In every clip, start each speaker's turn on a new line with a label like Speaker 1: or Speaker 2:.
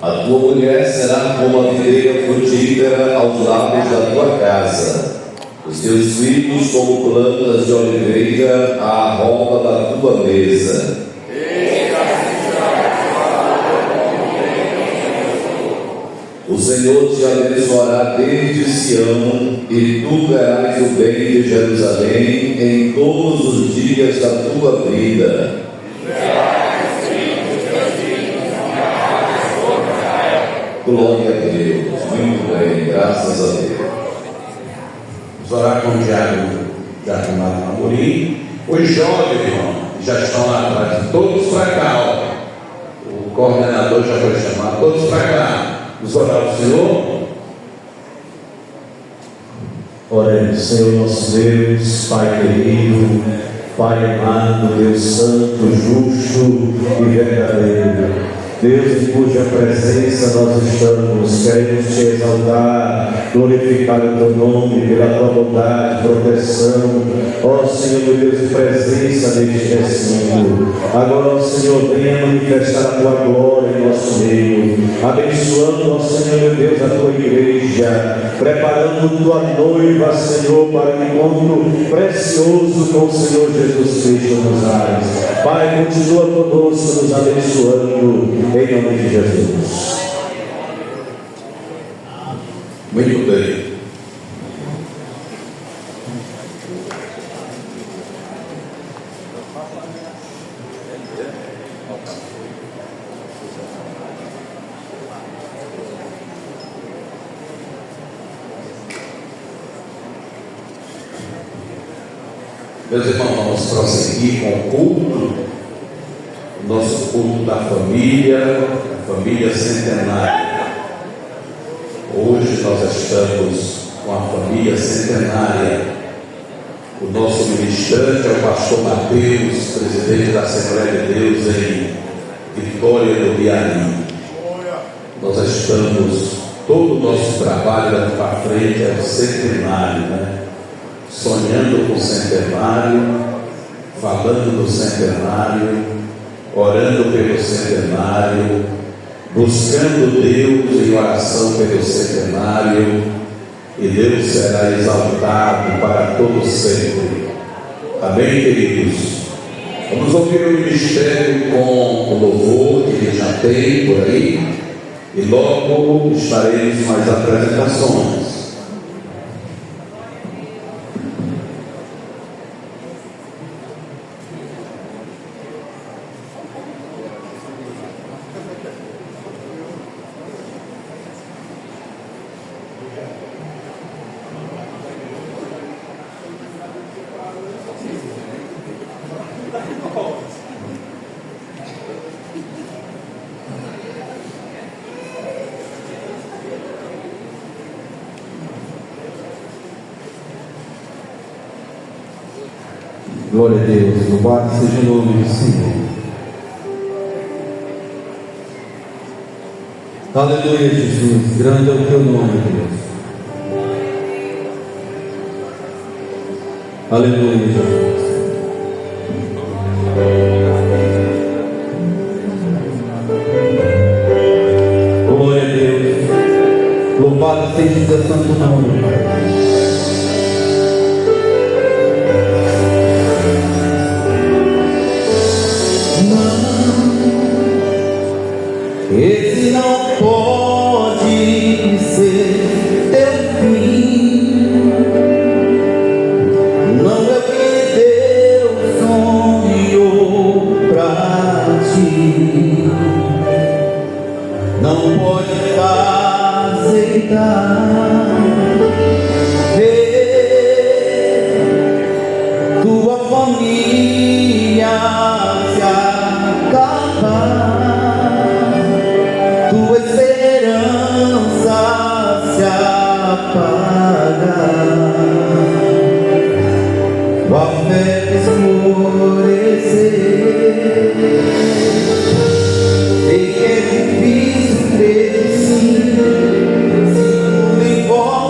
Speaker 1: A tua mulher será como a videira frutífera aos lados da tua casa, os teus filhos como plantas de oliveira à roda da tua mesa. O Senhor te abençoará desde Sião, e tu verás o bem de Jerusalém em todos os dias da tua vida. Glória a Deus. Muito bem, graças a Deus.
Speaker 2: Vamos orar com o Diácono Marco Amorim. Os jovens, irmão, já estão lá atrás, todos para cá, ó. O coordenador já foi chamar, todos para cá. Vamos orar ao Senhor.
Speaker 3: Oremos. Senhor nosso Deus, Pai querido, Pai amado, Deus santo, justo e verdadeiro, Deus em cuja presença nós estamos, queremos te exaltar, glorificar o teu nome pela tua bondade, proteção, ó Senhor meu Deus, em presença neste recinto. Agora, ó Senhor, venha manifestar a tua glória em nosso meio, abençoando, ó Senhor meu Deus, a tua igreja, preparando tua noiva, Senhor, para o encontro precioso com o Senhor Jesus Cristo nos ares. Pai, continua conosco, nos abençoando, em nome de Jesus.
Speaker 2: Muito bem. Meus irmãos, vamos prosseguir com o culto, o nosso culto da família, a família centenária. Hoje nós estamos com a família centenária. O nosso ministrante é o pastor Mateus, presidente da Assembleia de Deus em Vitória do Piauí. Nós estamos, todo o nosso trabalho daqui para frente é o centenário, né? Sonhando com o centenário, falando do centenário, orando pelo centenário, buscando Deus em oração pelo centenário, e Deus será exaltado para todo sempre. Amém, queridos? Vamos ouvir o ministério com o louvor que ele já tem por aí, e logo estaremos mais apresentações.
Speaker 3: Glória a Deus, louvado seja o nome do Senhor. Aleluia, Jesus, grande é o teu nome, Deus. Aleluia, Jesus. Glória a Deus, louvado seja o teu santo nome, Pai.
Speaker 4: Esse não pode ser teu fim. Não é o que Deus sonhou pra ti. Não pode aceitar ver tua família se acabar. Tua esperança se apaga, tua fé esmorecer. Sei que é difícil crer sim, se tudo envolve.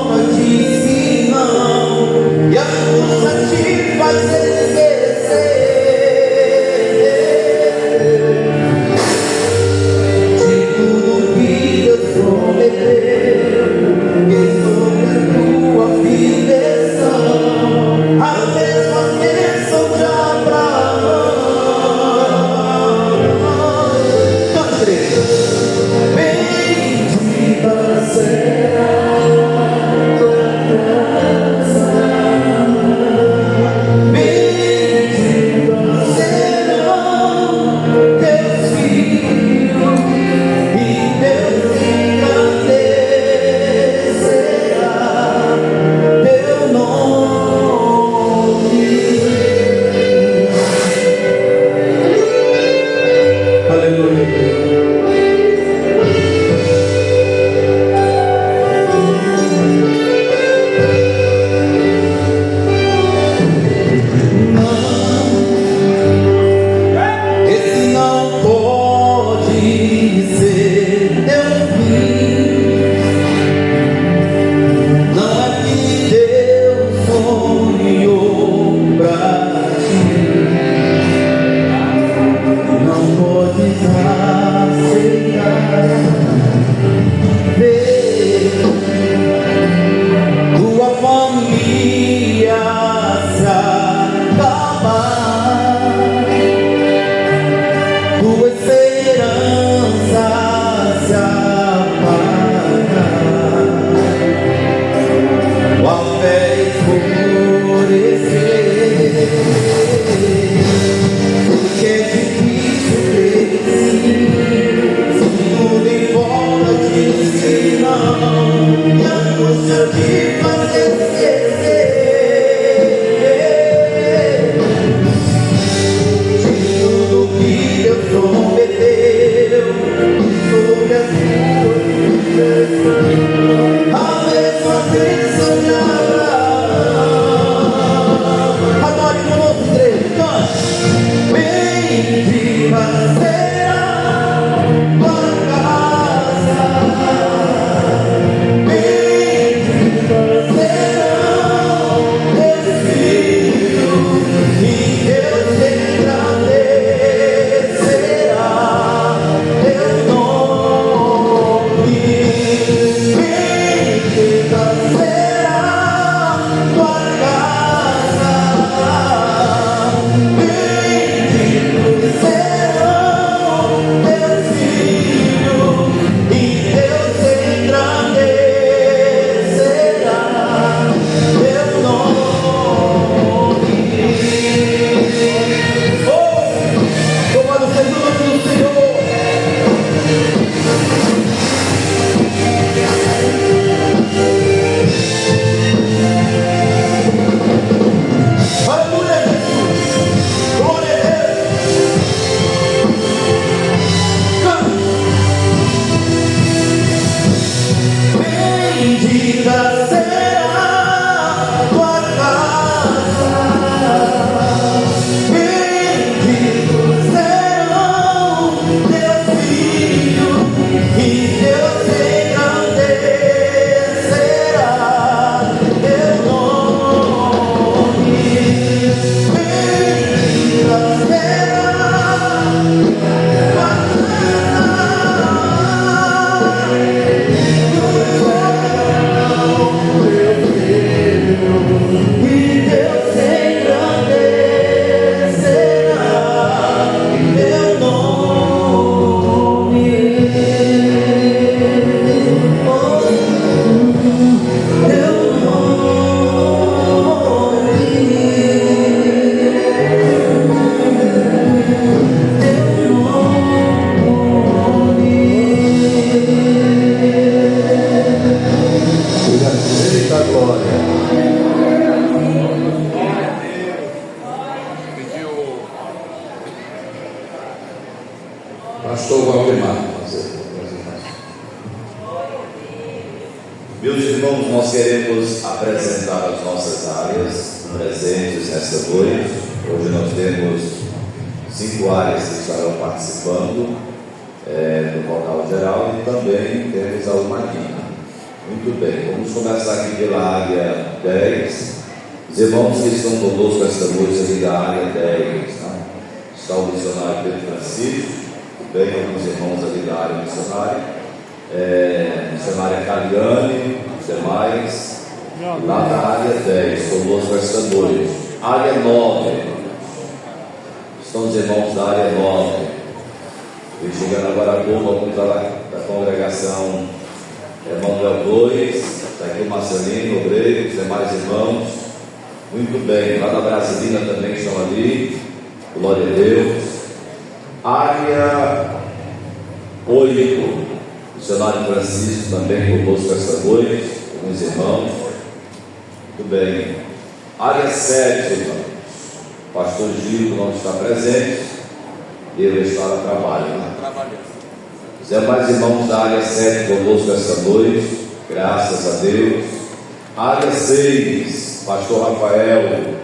Speaker 2: confirmar.
Speaker 1: Meus irmãos, nós queremos apresentar as nossas áreas presentes nesta noite. Hoje nós temos 5 áreas que estarão participando do vocal geral e também temos a Umadina. Muito bem, vamos começar aqui pela área 10. Os irmãos que estão conosco esta noite aqui da área 10, né? Está o missionário Pedro Francisco, bem alguns irmãos ali da área missionária. Missionária Cariane, os demais, lá na área 10, conosco esta noite. Área 9, estão os irmãos da área 9. E chegando agora a pouco, alguns da congregação Emanuel 2, está aqui o Marcelino, o Obreiro, os demais irmãos. Muito bem, lá na Brasilina também estão ali, glória a Deus. Área 8. Missionário Francisco também conosco esta noite, alguns irmãos. Muito bem. Área 7, irmãos. Pastor Gil não está presente, ele está no trabalho. Né? Os demais irmãos da área 7 conosco esta noite, graças a Deus. Área 6, Pastor Rafael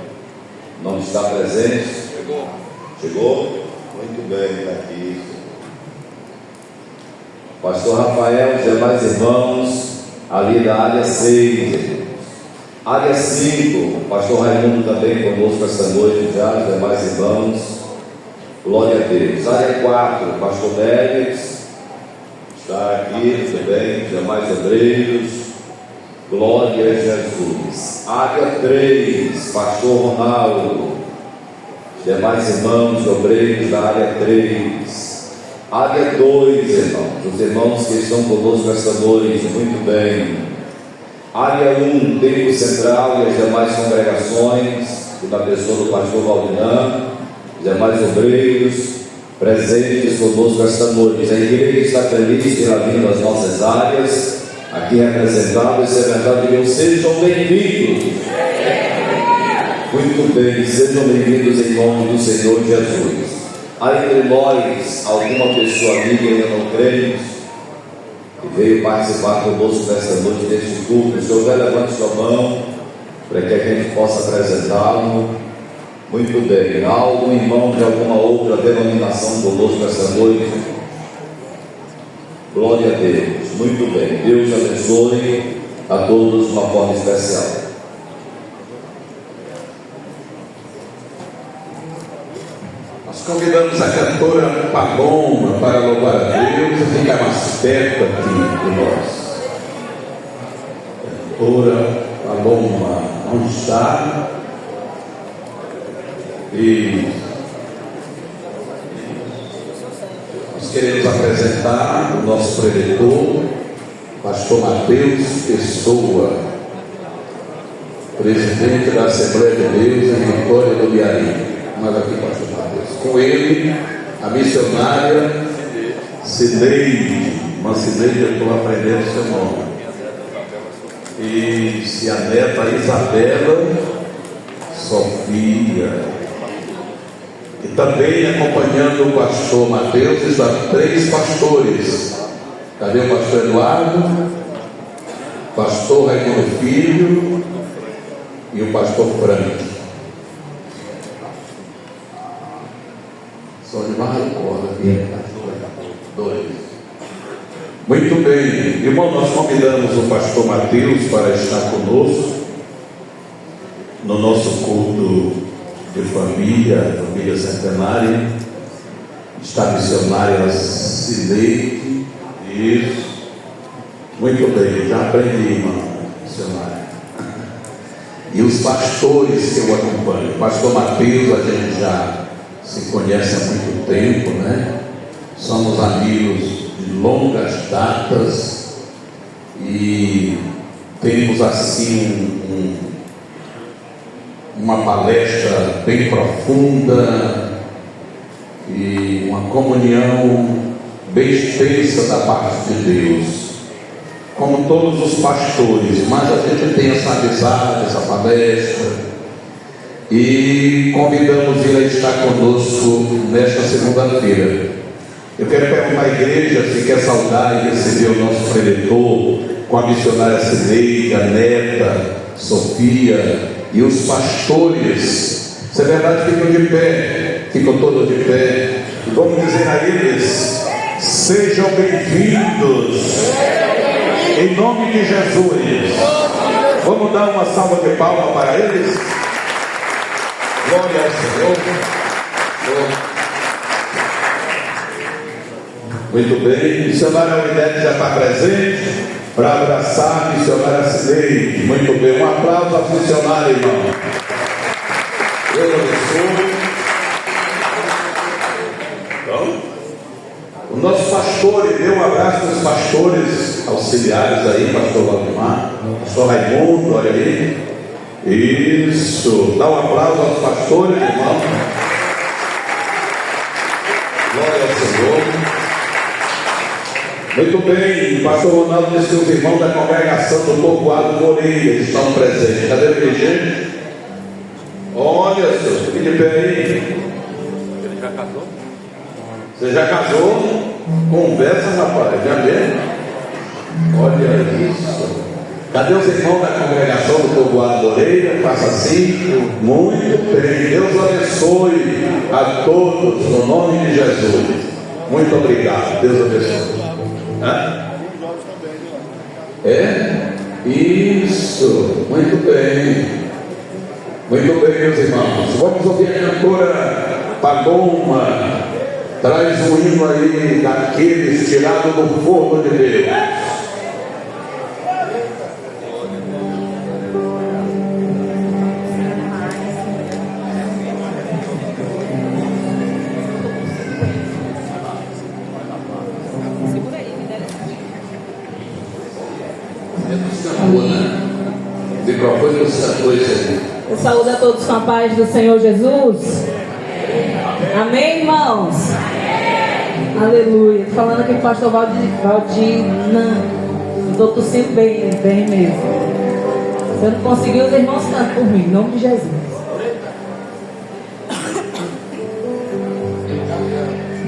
Speaker 1: não está presente. Chegou? Muito bem, está aqui. Pastor Rafael, os demais irmãos, ali da área 6. Área 5, Pastor Raimundo também conosco esta noite já, os demais irmãos. Glória a Deus. Área 4, Pastor Félix, está aqui, tudo bem, os demais obreiros. Glória a Jesus. Área 3, Pastor Ronaldo, os demais irmãos obreiros da área 3. Área 2, irmãos, os irmãos que estão conosco esta noite, muito bem. Área 1, Tempo Central e as demais congregações, na pessoa do pastor Valdinan, os demais obreiros, presentes conosco esta noite. A igreja está feliz pela vinda das nossas áreas, aqui representadas, isso é verdade, Deus, sejam bem-vindos. Muito bem, sejam bem-vindos em nome do Senhor Jesus. Há entre nós alguma pessoa amiga ainda não crente que veio participar conosco nesta noite deste culto. Se houver, levante sua mão para que a gente possa apresentá-lo. Muito bem. Há algum irmão de alguma outra denominação conosco nesta noite? Glória a Deus. Muito bem. Deus abençoe a todos de uma forma especial.
Speaker 2: Convidamos a cantora Paloma para louvar a Deus e ficar mais perto aqui de nós. Cantora Paloma não está. E nós queremos apresentar o nosso preletor, Pastor Mateus Pessoa, presidente da Assembleia de Deus em Vitória do Biari. Mas aqui, Pastor Mateus. Com ele, a missionária Cineide. Uma Cineide, eu estou aprendendo o seu nome. E se a neta Isabela Sofia. E também acompanhando o pastor Mateus, está 3 pastores. Cadê o pastor Eduardo? Pastor Raimundo Filho e o pastor Frank. Só de Maricona, 2. Muito bem, irmão, nós convidamos o pastor Mateus para estar conosco no nosso culto de família centenária. Está a missionária Cileide. Isso. Muito bem, já aprendi, irmão, missionária. E os pastores que eu acompanho. Pastor Mateus, a gente já se conhece há muito tempo, né? Somos amigos de longas datas e temos assim uma palestra bem profunda e uma comunhão bem extensa da parte de Deus, como todos os pastores, mas a gente tem essa amizade, essa palestra. E convidamos ele a estar conosco nesta segunda-feira. Eu quero perguntar à igreja se quer saudar e receber o nosso preletor com a missionária Cineide, a neta, Sofia e os pastores. Se é verdade, ficam de pé, ficam todos de pé. E vamos dizer a eles: sejam bem-vindos, em nome de Jesus. Vamos dar uma salva de palmas para eles? Glória ao Senhor. Muito bem, missionária Unidade já está presente para abraçar a missionária Cineide. Muito bem, um aplauso à missionária, irmão. Deus abençoe. Então, o nosso pastor, dê um abraço aos pastores auxiliares aí, pastor Valdemar, pastor Raimundo, olha aí. Isso, dá um aplauso aos pastores, irmão. Glória ao Senhor. Muito bem, o pastor Ronaldo disse que os irmãos da congregação do Povoado Moreira estão presentes. Cadê o dirigente? Olha, senhor, fique de pé aí. Ele já casou? Você já casou? Conversa, rapaz, já vê? Olha isso. Cadê os irmãos da congregação do Povoado Moreira? Faça assim. Muito bem, Deus abençoe a todos, no nome de Jesus. Muito obrigado, Deus abençoe. É? Isso, muito bem. Muito bem, meus irmãos. Vamos ouvir a cantora Paloma. Traz um hino aí daqueles tirados do forno de Deus.
Speaker 5: Eu saúdo a todos com a paz do Senhor Jesus. Amém, irmãos? Aleluia. Tô falando aqui com o pastor Valdina. Estou tossindo bem mesmo. Se eu não conseguir, os irmãos cantam por mim, em nome de Jesus.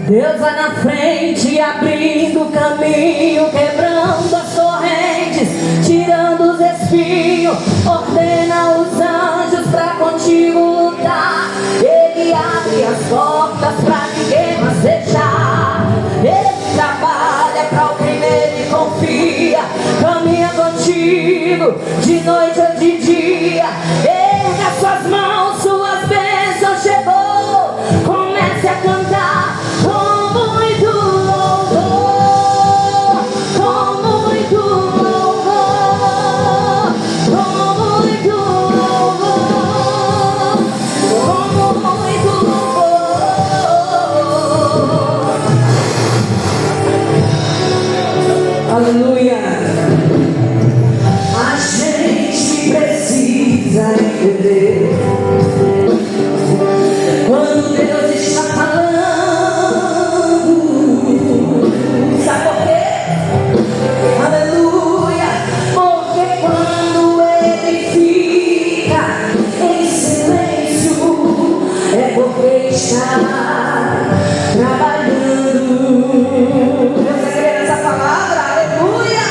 Speaker 5: Deus vai na frente, abrindo o caminho, quebrando as correntes, tirando os espinhos, ordena os anjos pra contigo lutar. Ele abre as portas pra ninguém mais fechar. Ele trabalha pra o quem nele confia, caminha contigo de noite ou de dia. Erga suas mãos, suas bênçãos chegou. Comece a cantar com muito louvor, com muito louvor, com muito louvor, com muito louvor. Aleluia. A gente precisa entender quando Deus está falando. Sabe por quê? Aleluia. Porque quando Ele fica em silêncio, é porque está trabalhando. Deus quer essa palavra, aleluia.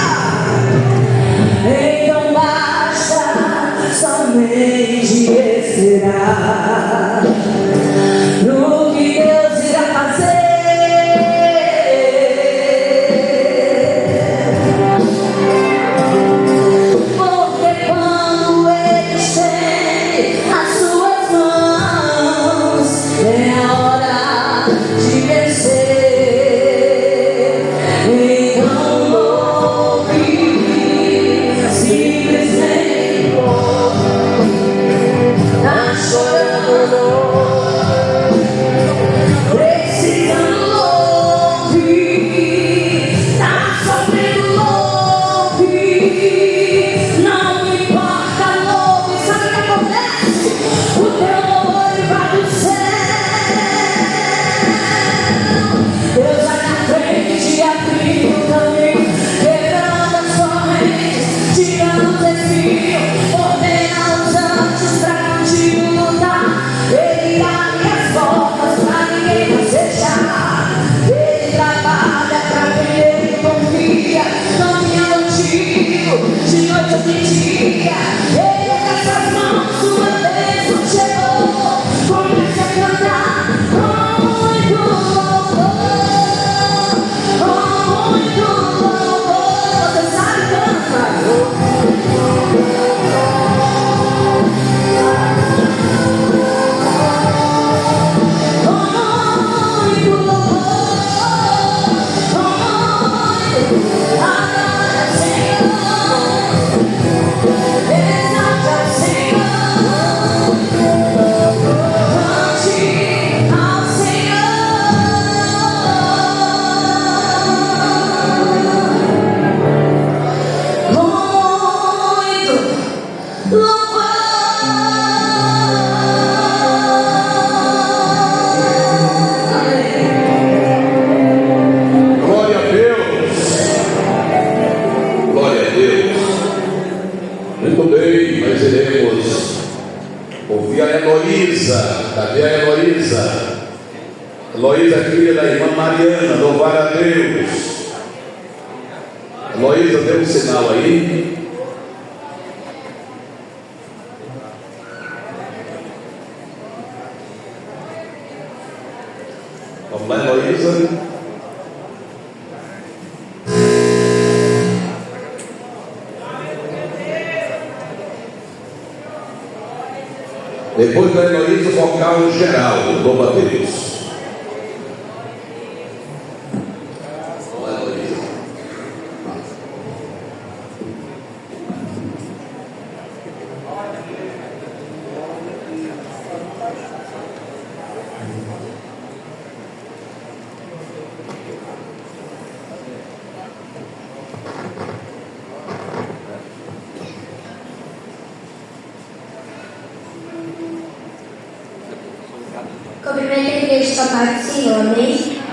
Speaker 2: Heloísa, filha da irmã Mariana, louvar a Deus. Heloísa, deu um sinal aí. Vamos lá, Heloísa. Depois da Heloísa, vocal geral, louva a Deus.
Speaker 6: Cumprimento a igreja com a paz do Senhor, amém?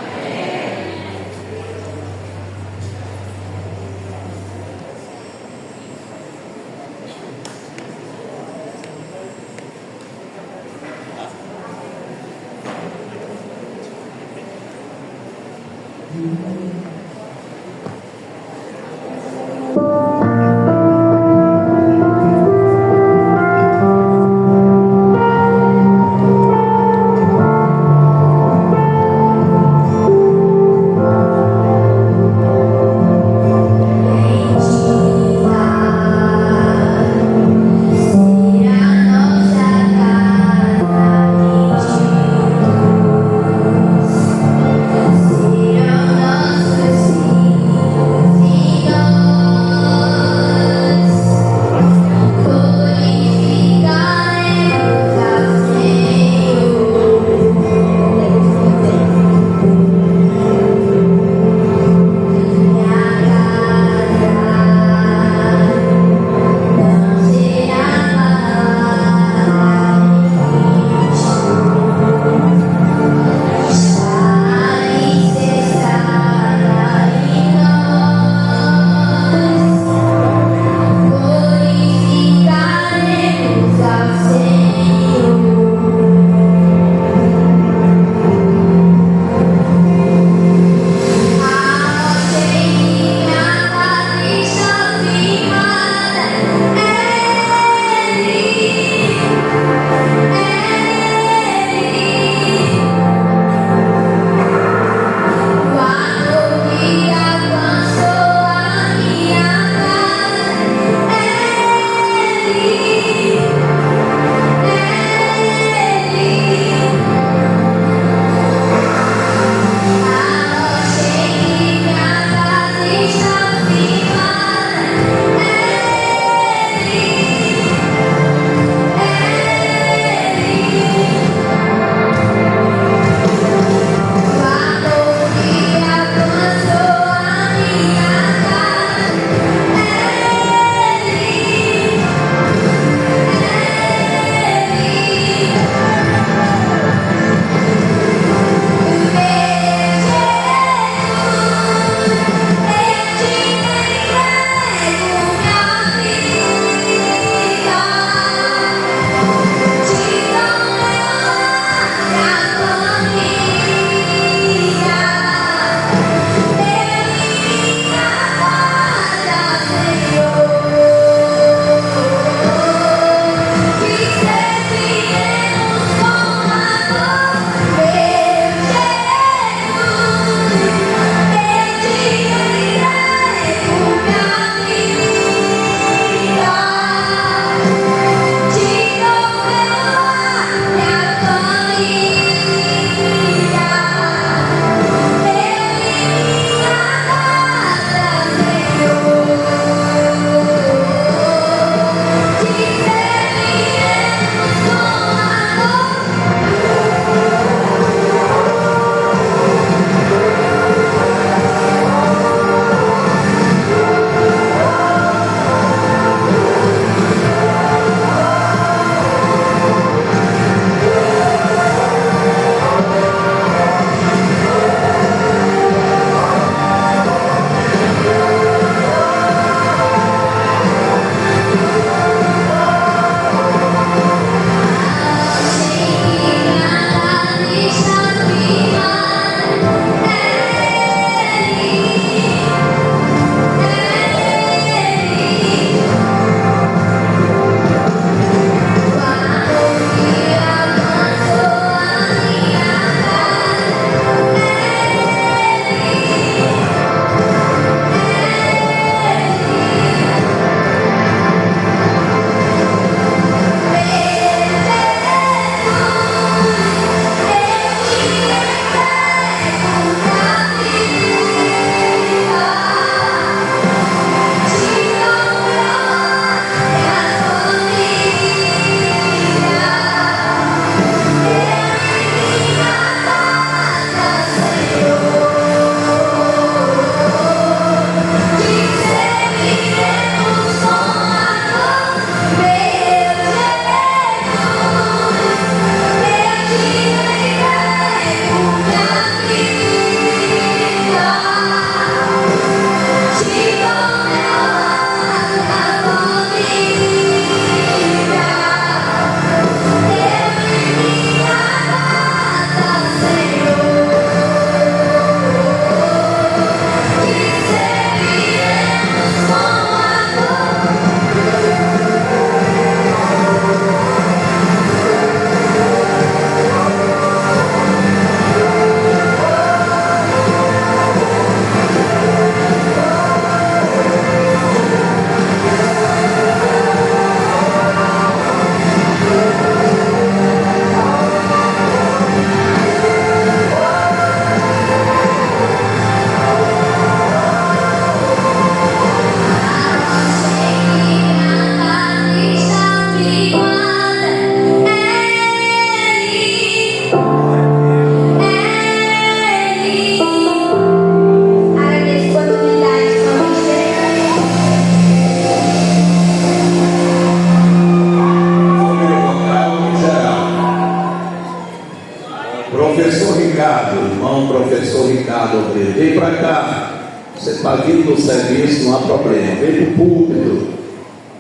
Speaker 2: está vindo do serviço, não há problema. Vem do púlpito.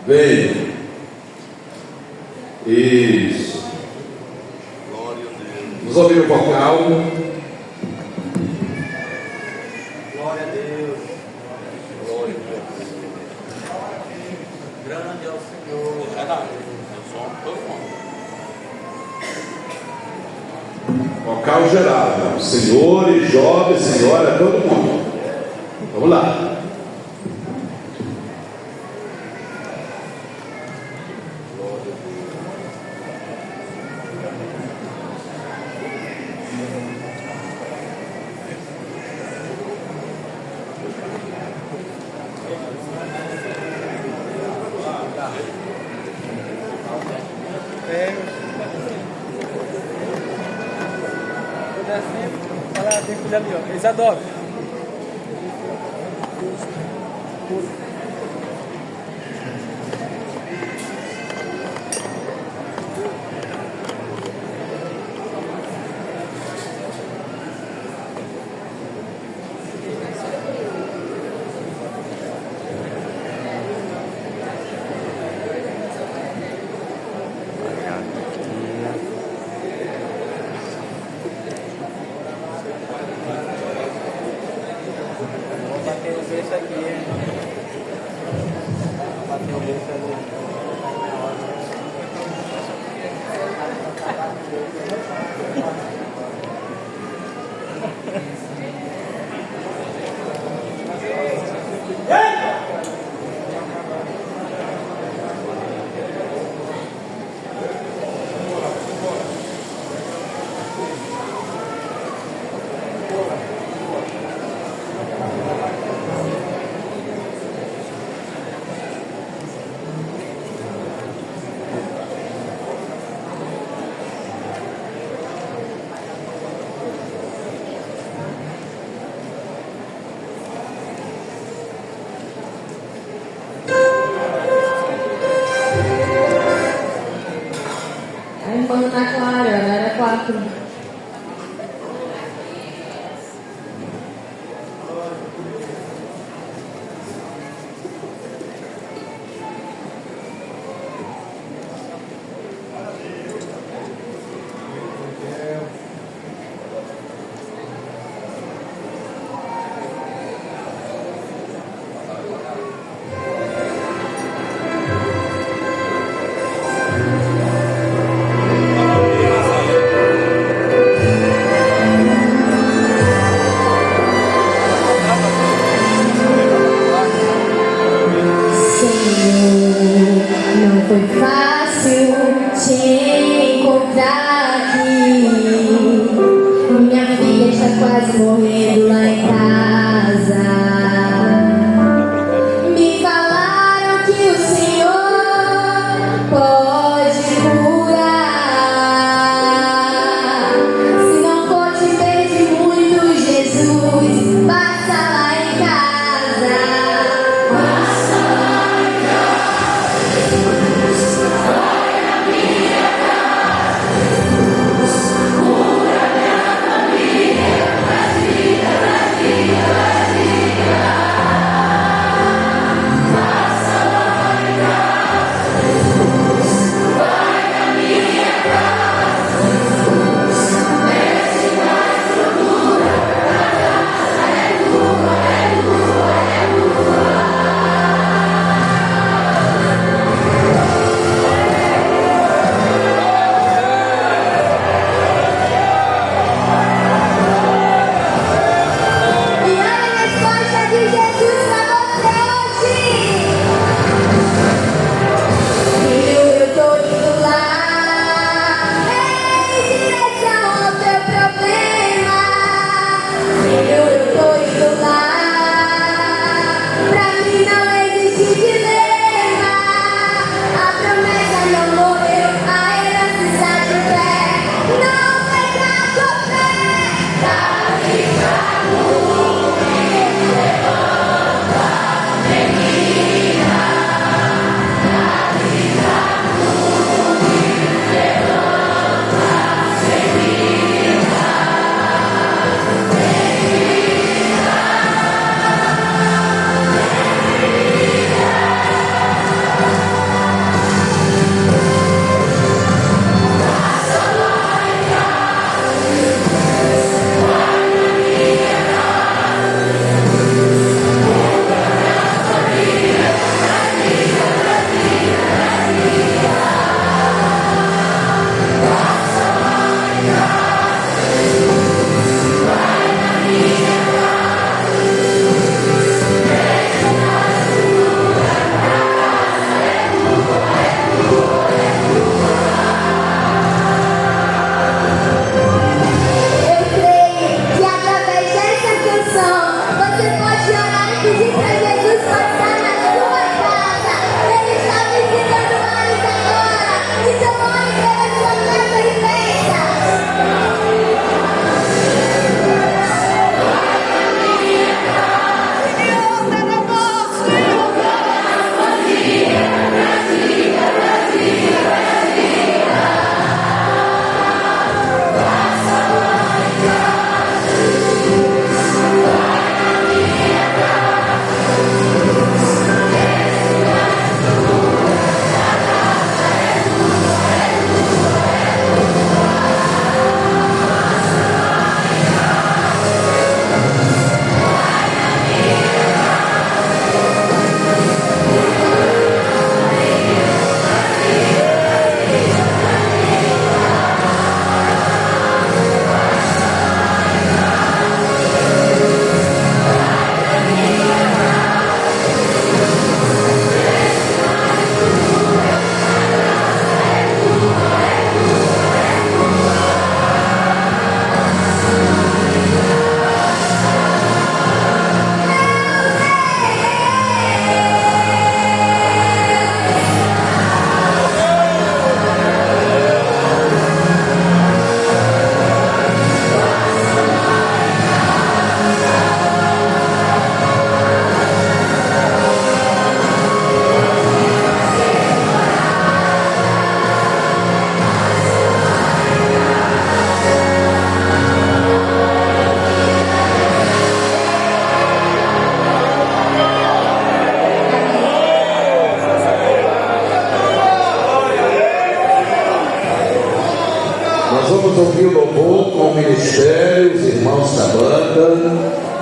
Speaker 2: Vem. Isso. Vamos ouvir o vocal.
Speaker 4: Glória a Deus. Glória a Deus. Grande é o Senhor.
Speaker 2: Vocal geral. Senhores, jovens, senhora, todo mundo. Vamos lá.
Speaker 7: Ali, ó. Eles adoram.
Speaker 5: Quando tá claro, era 4. Foi fácil te encontrar aqui. Minha filha está quase morrendo lá em casa. Me falaram que o Senhor pode curar. Se não for te pedir muito, Jesus, passa lá em casa. Passa lá em casa.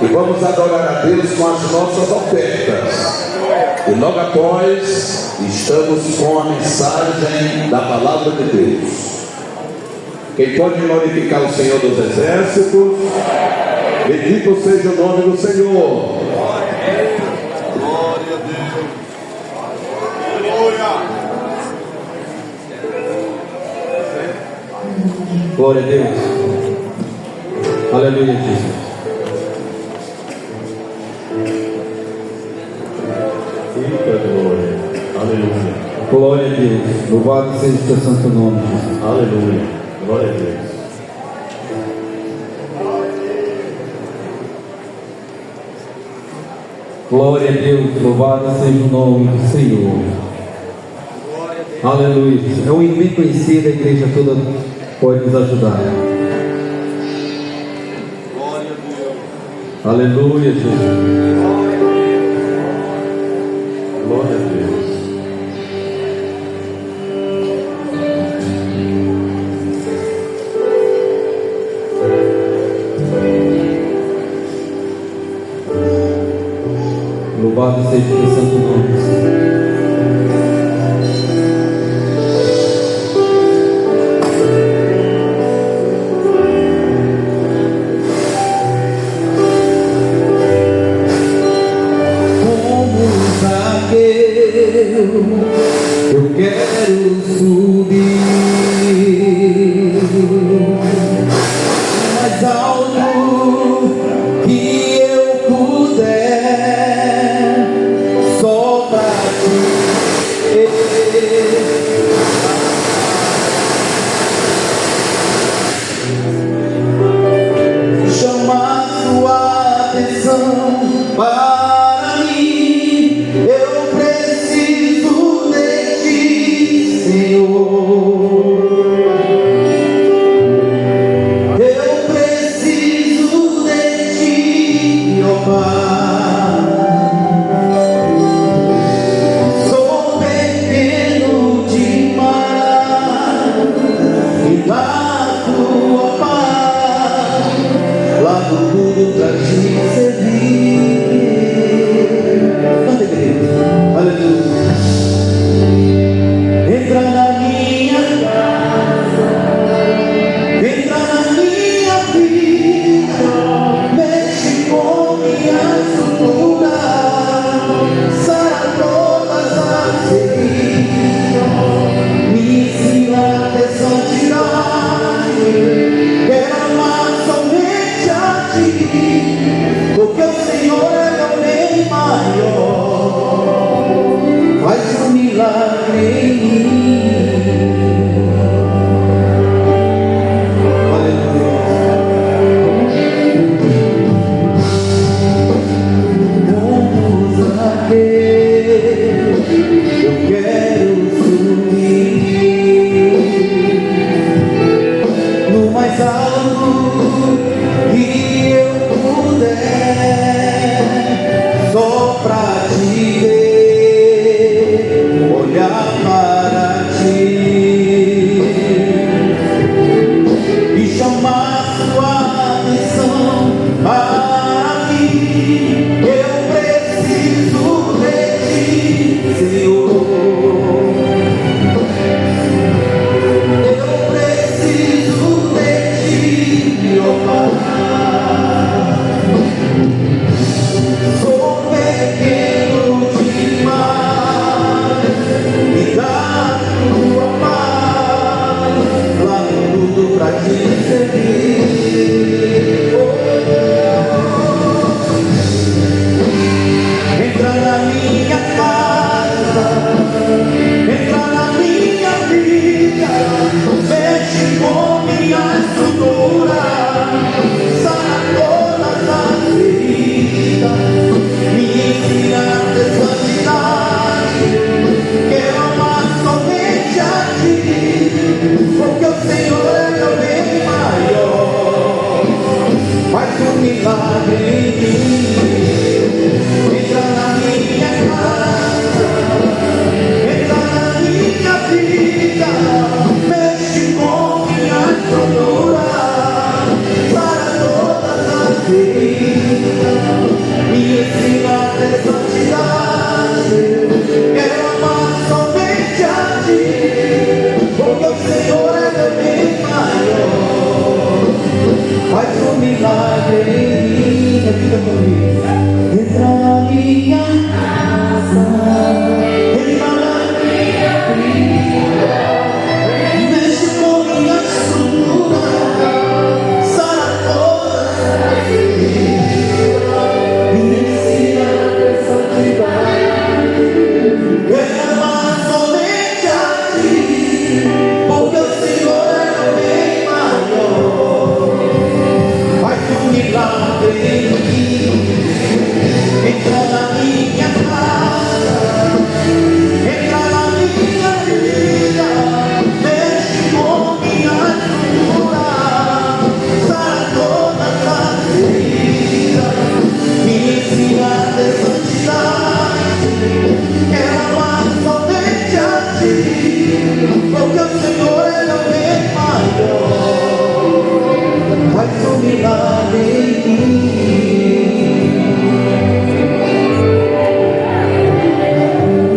Speaker 2: E vamos adorar a Deus com as nossas ofertas. E logo após, estamos com a mensagem da palavra de Deus. Quem pode glorificar o Senhor dos Exércitos? Bendito seja o nome do Senhor.
Speaker 4: Glória a Deus. Aleluia.
Speaker 3: Glória a Deus. Aleluia, Jesus. Eita glória. Aleluia. Glória a Deus. Louvado seja o teu santo nome, Jesus. Aleluia. Glória a Deus. Glória a Deus. Louvado seja o nome do Senhor. Aleluia. É um hino bem conhecido, a igreja toda pode nos ajudar.
Speaker 4: Glória a Deus.
Speaker 3: Aleluia, Jesus. Glória a Deus. Louvado seja o teu santo nome, Senhor. Eu quero subir mais alto que eu puder, só pra ti. Chamar sua atenção para mim. Eu preciso de ti, Senhor. Eu preciso de ti, ó Pai. Sou pequeno demais e da tua paz, largo tudo pra te servir. Canta, igreja. Aleluia. Entra na minha casa, entra na minha vida, mexe com minha estrutura, sara todas as feridas, me ensina a ter santidade. Quero amar somente a ti, porque o Senhor é meu bem maior. Faz um milagre em mim. Aleluia. Vamos a Deus. Eu quero subir no mais alto que eu puder, só pra
Speaker 2: Quero amar somente a ti, porque o Senhor é meu bem maior. Faz um milagre em mim.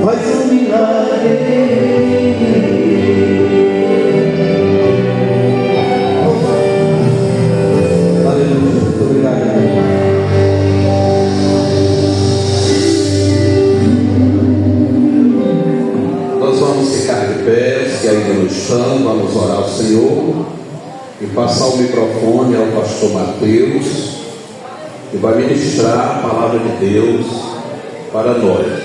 Speaker 2: Faz um milagre em mim. Aleluia. Muito obrigado. Nós vamos ficar de pé, os que ainda não estão, vamos orar ao Senhor e passar o microfone ao pastor Mateus, que vai ministrar a palavra de Deus para nós.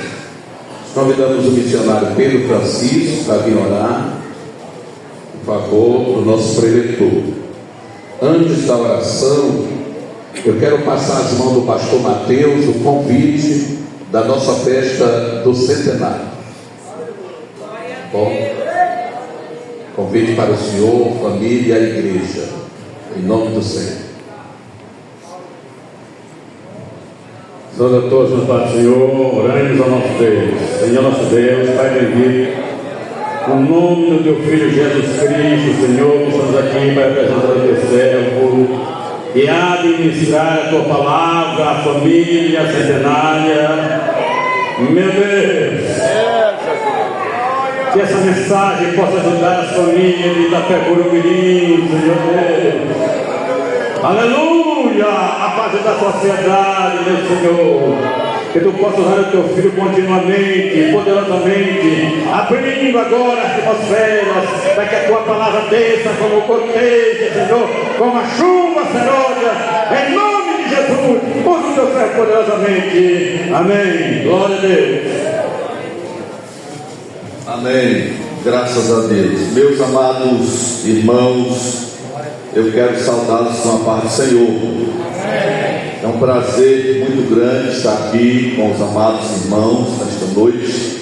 Speaker 2: Convidamos o missionário Pedro Francisco para vir orar, por favor, do nosso preletor. Antes da oração, eu quero passar as mãos do pastor Mateus o convite da nossa festa do centenário. Bom, convite para o senhor, família e a igreja, em nome do Senhor.
Speaker 3: Senhor a todos, nos Pai do Senhor, oramos ao nosso Deus. Senhor nosso Deus, Pai bendito, no nome do Teu Filho Jesus Cristo, Senhor, estamos aqui para apresentar o Teu servo e administrar a Tua palavra, a família centenária. Meu Deus, que essa mensagem possa ajudar as famílias de Itapecuru-Mirim, Senhor Deus. Aleluia! A paz da sociedade, meu Senhor. Que Tu possa usar o Teu Filho continuamente, poderosamente, abrindo agora as atmosferas, para que a Tua palavra desça como goteja, Senhor, como a chuva serôdia, em nome de Jesus. Usa o Teu servo poderosamente. Amém. Glória a Deus.
Speaker 1: Amém. Graças a Deus. Meus amados irmãos, eu quero saudá-los com a paz do Senhor. É um prazer muito grande estar aqui com os amados irmãos nesta noite,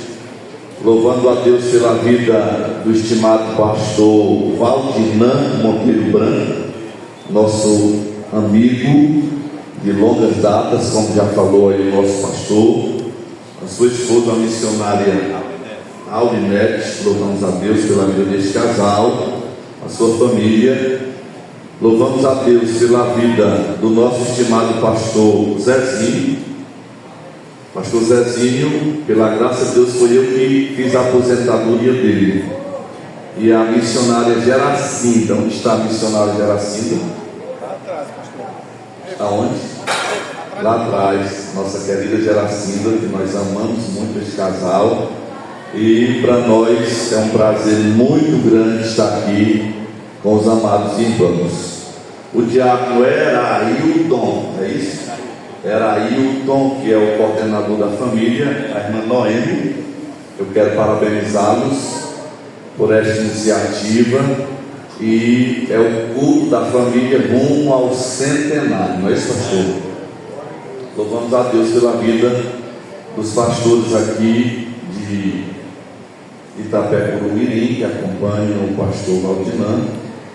Speaker 1: louvando a Deus pela vida do estimado pastor Valdinan Monteiro Branco, nosso amigo de longas datas, como já falou aí o nosso pastor, a sua esposa, a missionária Aurinete. Louvamos a Deus pela vida deste casal, a sua família. Louvamos a Deus pela vida do nosso estimado pastor Zezinho. Pastor Zezinho, pela graça de Deus, foi eu que fiz a aposentadoria dele. E a missionária Geracinda, onde está a missionária Geracinda? Lá atrás, pastor. Aonde? Lá atrás, nossa querida Geracinda, que nós amamos muito esse casal. E para nós é um prazer muito grande estar aqui com os amados irmãos. O diácono era Ailton, é isso? Era Ailton, que é o coordenador da família, a irmã Noemi. Eu quero parabenizá-los por esta iniciativa, e é o culto da família rumo ao centenário, não é isso, pastor? Louvamos a Deus pela vida dos pastores aqui de Itapecuru-Mirim, que acompanham o pastor Valdinan,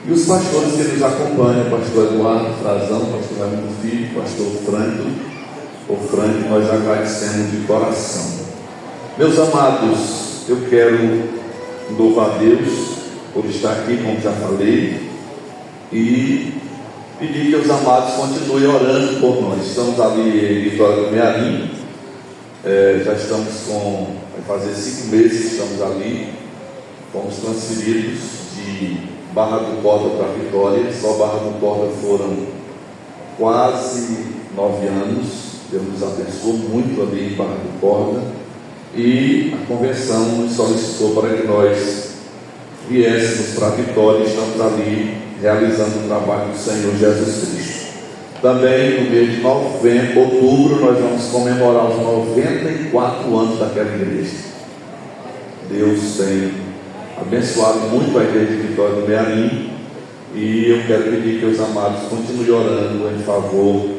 Speaker 1: e os pastores que nos acompanham, o pastor Eduardo Frazão, o pastor Raimundo Filho, o pastor Franco, nós agradecemos de coração. Meus amados, eu quero louvar a Deus por estar aqui, como já falei, e pedir que os amados continuem orando por nós. Estamos ali em Vitória do Mearim, já estamos vai fazer 5 meses que estamos ali. Fomos transferidos de Barra do Corda para Vitória. Só Barra do Corda foram quase 9 anos. Deus nos abençoou muito ali em Barra do Corda, e a convenção nos solicitou para que nós viéssemos para Vitória. Estamos ali realizando o trabalho do Senhor Jesus Cristo. Também no mês de outubro, nós vamos comemorar os 94 anos daquela igreja. Deus tem abençoado muito a igreja de Vitória do Mearim, e eu quero pedir que os amados continuem orando em favor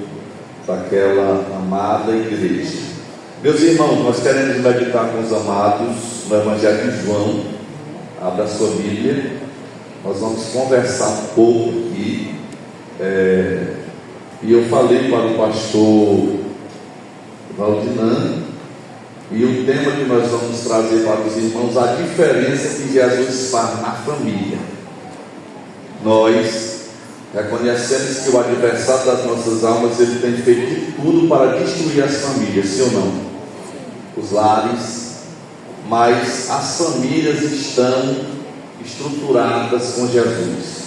Speaker 1: daquela amada igreja. Meus irmãos, nós queremos meditar com os amados no Evangelho de João. Abra a sua Bíblia. Nós vamos conversar um pouco aqui. E eu falei para o pastor Valdinan
Speaker 2: E o tema que nós vamos trazer para os irmãos, a diferença que Jesus faz na família. Nós reconhecemos que o adversário das nossas almas, ele tem feito de tudo para destruir as famílias, sim ou não? Os lares, mas as famílias estão estruturadas com Jesus.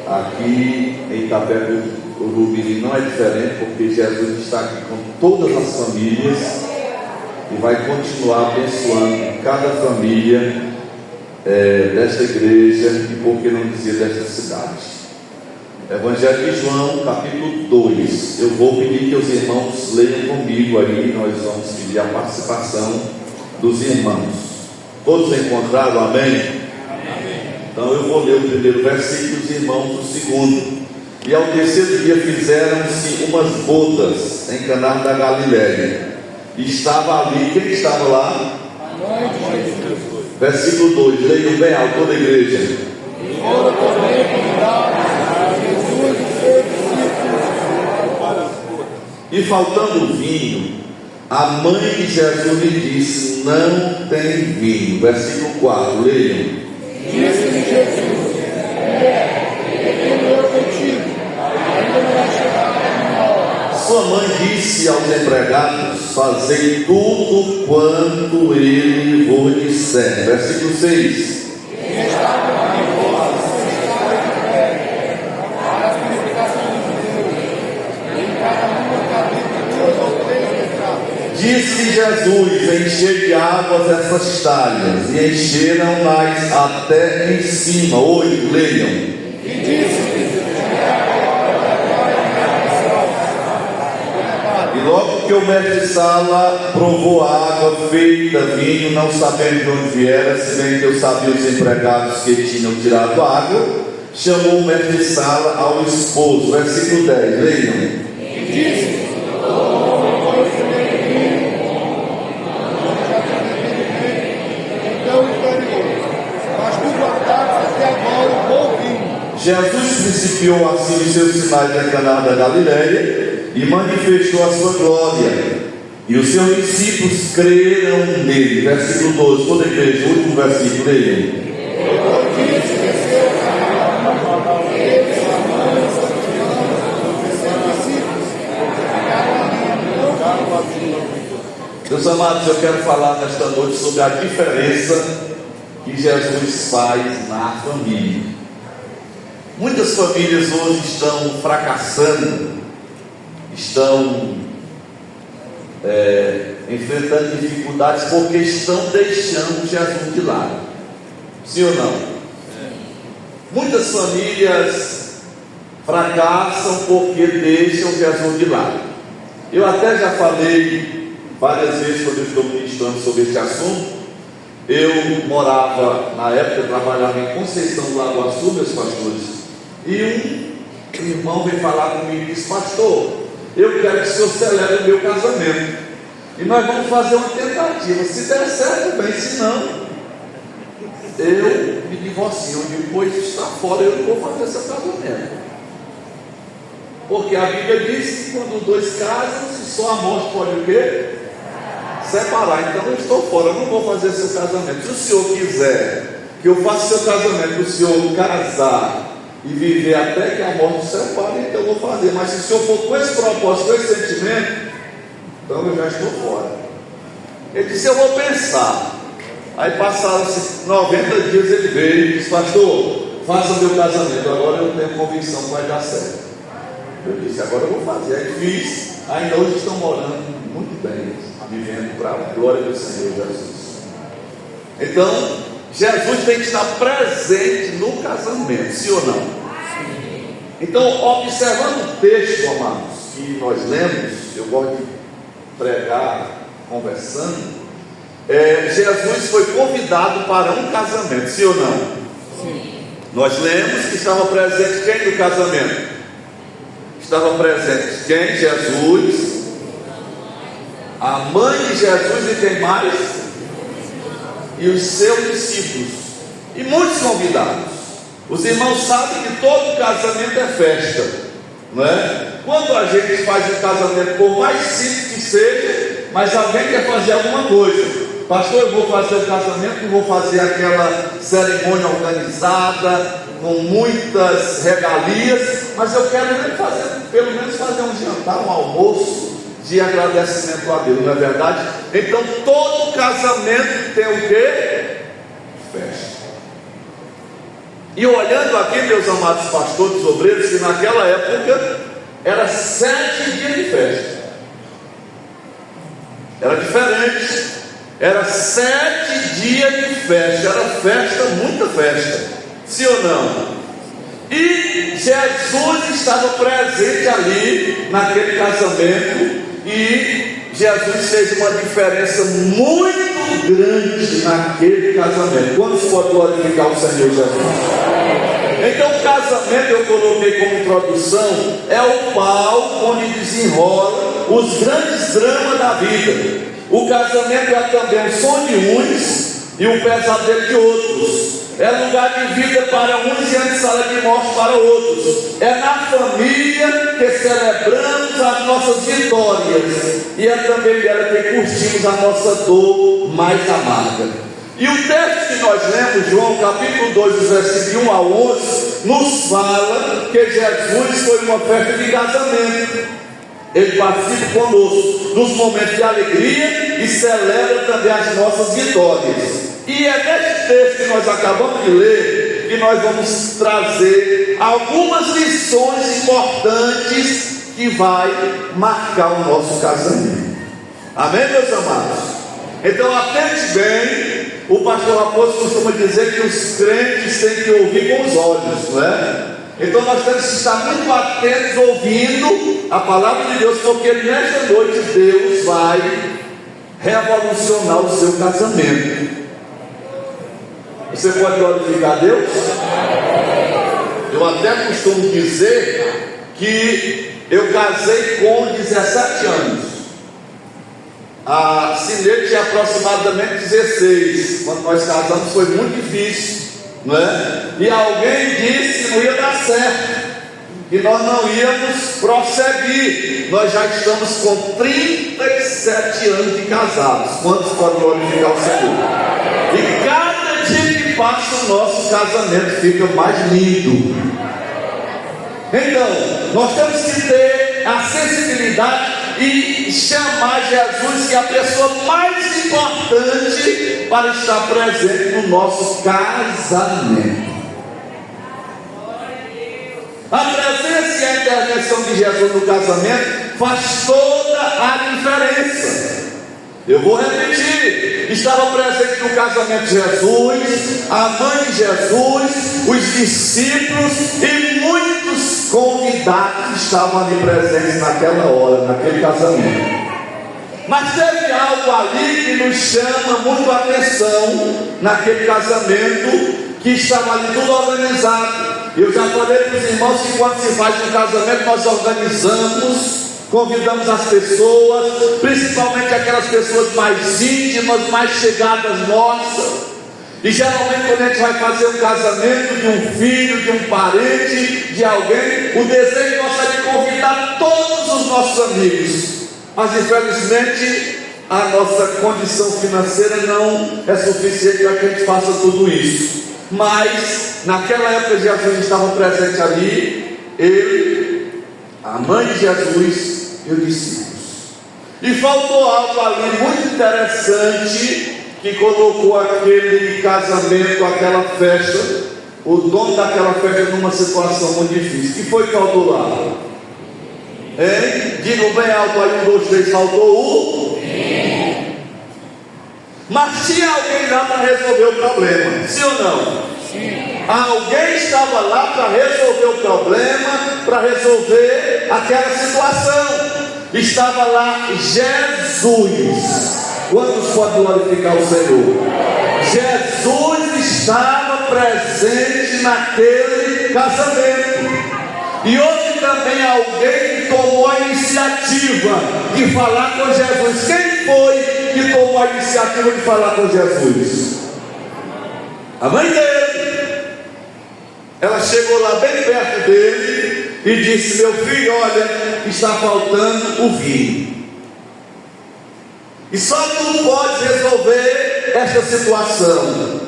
Speaker 2: Aqui em Itapé-Urubiri não é diferente, porque Jesus está aqui com todas as famílias e vai continuar abençoando cada família desta igreja e, por que não dizer, desta cidade. Evangelho de João, capítulo 2. Eu vou pedir que os irmãos leiam comigo aí, nós vamos pedir a participação dos irmãos. Todos encontraram? Amém? Então eu vou ler o primeiro versículo e os irmãos o segundo. E ao terceiro dia fizeram-se umas bodas em Caná da Galiléia. E estava ali, quem estava lá? Versículo 2, leiam bem alto, toda a igreja. E faltando vinho, a mãe de Jesus lhe disse: não tem vinho. Versículo 4, leiam.
Speaker 8: Disse-lhe Jesus: eu contigo, ainda não vai chegar a minha hora.
Speaker 2: Sua mãe disse aos empregados: fazei tudo quanto ele vos disser. Versículo 6. Disse Jesus: enchei de águas essas talhas, e encheram-nas até em cima. 8, leiam.
Speaker 8: E disse:
Speaker 2: E logo que o mestre de sala provou a água feita vinho, não sabendo de onde viera, se bem que eu sabia os empregados que tinham tirado a água, chamou o mestre de sala ao esposo. Versículo 10, leiam.
Speaker 8: E disse: mas tu guardaste até agora o bom vinho.
Speaker 2: Jesus principiou assim os seus sinais em Caná da Galiléia e manifestou a sua glória, e os seus discípulos creram nele. Versículo 12, toda a igreja, o último versículo, leiam. Meus amados, eu quero falar nesta noite sobre a diferença que Jesus faz na família. Muitas famílias hoje estão fracassando, estão enfrentando dificuldades porque estão deixando Jesus de lado. Sim ou não? Muitas famílias fracassam porque deixam Jesus de lado. Eu até já falei várias vezes quando eu estou ministrando sobre este assunto. Eu morava, na época eu trabalhava em Conceição do Lago Açu, meus pastores, e um irmão veio falar comigo e disse: pastor, eu quero que o senhor celebre o meu casamento, e nós vamos fazer uma tentativa, se der certo bem, se não, eu me divorcio. Eu digo: pois está fora, eu não vou fazer seu casamento, porque a Bíblia diz que quando dois casam, só a morte pode o quê? Separar. Então eu estou fora, eu não vou fazer seu casamento. Se o senhor quiser que eu faça seu casamento, o senhor casar e viver até que a morte separe, então eu vou fazer. Mas se o senhor for com esse propósito, com esse sentimento, então eu já estou fora. Ele disse: eu vou pensar. Aí passaram-se 90 dias, ele veio e disse: pastor, faça o meu casamento, agora eu tenho convicção que vai dar certo. Eu disse: agora eu vou fazer. Aí fiz. Ainda hoje estão morando muito bem, vivendo para a glória do Senhor Jesus. Então, Jesus tem que estar presente no casamento, sim ou não? Sim. Então, observando o texto, amados, que nós lemos, eu gosto de pregar conversando, Jesus foi convidado para um casamento, sim ou não? Sim. Nós lemos que estava presente quem no casamento? Estava presente quem? Jesus, a mãe de Jesus e quem mais? E os seus discípulos e muitos convidados. Os irmãos sabem que todo casamento é festa, não é? Quando a gente faz um casamento, por mais simples que seja, mas alguém quer fazer alguma coisa. Pastor, eu vou fazer o casamento, não vou fazer aquela cerimônia organizada, com muitas regalias, mas eu quero pelo menos fazer um jantar, um almoço de agradecimento a Deus, não é verdade? Então todo casamento tem o quê? Festa. E olhando aqui, meus amados pastores, obreiros, que naquela época era 7 dias de festa. Era diferente. Era 7 dias de festa. Era festa, muita festa. Sim ou não? E Jesus estava presente ali naquele casamento. E Jesus fez uma diferença muito grande naquele casamento. Quantos podem glorificar o Senhor Jesus? Então o casamento, eu coloquei como introdução, é o palco onde desenrola os grandes dramas da vida. O casamento é também o sonho de uns e o pesadelo de outros. É lugar de vida para uns e antessala de morte para outros. É na família que celebramos as nossas vitórias, e é também dela que curtimos a nossa dor mais amarga. E o texto que nós lemos, João capítulo 2, versículos 1 a 11, nos fala que Jesus foi uma festa de casamento. Ele participa conosco dos momentos de alegria e celebra também as nossas vitórias. E é nesse texto que nós acabamos de ler que nós vamos trazer algumas lições importantes que vai marcar o nosso casamento. Amém, meus amados? Então atente bem. O pastor Raposo costuma dizer que os crentes têm que ouvir com os olhos, não é? Então nós temos que estar muito atentos ouvindo a palavra de Deus, porque nesta noite Deus vai revolucionar o seu casamento. Você pode glorificar a Deus? Eu até costumo dizer que eu casei com 17 anos. A Cinete tinha aproximadamente 16. Quando nós casamos foi muito difícil, não é? E alguém disse que não ia dar certo, que nós não íamos prosseguir. Nós já estamos com 37 anos de casados. Quantos podem glorificar o Senhor? E cada dia que passa o nosso casamento fica mais lindo. Então, nós temos que ter a sensibilidade e chamar Jesus, que é a pessoa mais importante para estar presente no nosso casamento. A presença e a intervenção de Jesus no casamento faz toda a diferença. Eu vou repetir: estava presente no casamento de Jesus, a mãe de Jesus, os discípulos e muitos convidados estavam ali presentes naquela hora, naquele casamento. Mas teve algo ali que nos chama muito a atenção naquele casamento, que estava ali tudo organizado. Eu já falei para os irmãos que quando se faz um casamento nós organizamos, convidamos as pessoas, principalmente aquelas pessoas mais íntimas, mais chegadas nossas. E geralmente quando a gente vai fazer um casamento de um filho, de um parente, de alguém, o desejo nosso é de convidar todos os nossos amigos. Mas infelizmente a nossa condição financeira não é suficiente para que a gente faça tudo isso. Mas naquela época Jesus estava presente ali, ele, a mãe de Jesus e os discípulos. E faltou algo ali muito interessante que colocou aquele casamento, aquela festa, o dono daquela festa numa situação muito difícil. Que foi que faltou lá? Hein? Digam bem alto aí, 1, 2, 3, faltou o... Mas tinha alguém lá para resolver o problema, sim ou não? Sim. Alguém estava lá para resolver o problema, para resolver aquela situação. Estava lá Jesus. Quantos podem glorificar o Senhor? Jesus estava presente naquele casamento. E houve também alguém que tomou a iniciativa de falar com Jesus. Quem foi que tomou a iniciativa de falar com Jesus? A mãe dele. Ela chegou lá bem perto dele e disse: meu filho, olha, está faltando o vinho. E só tu pode resolver esta situação.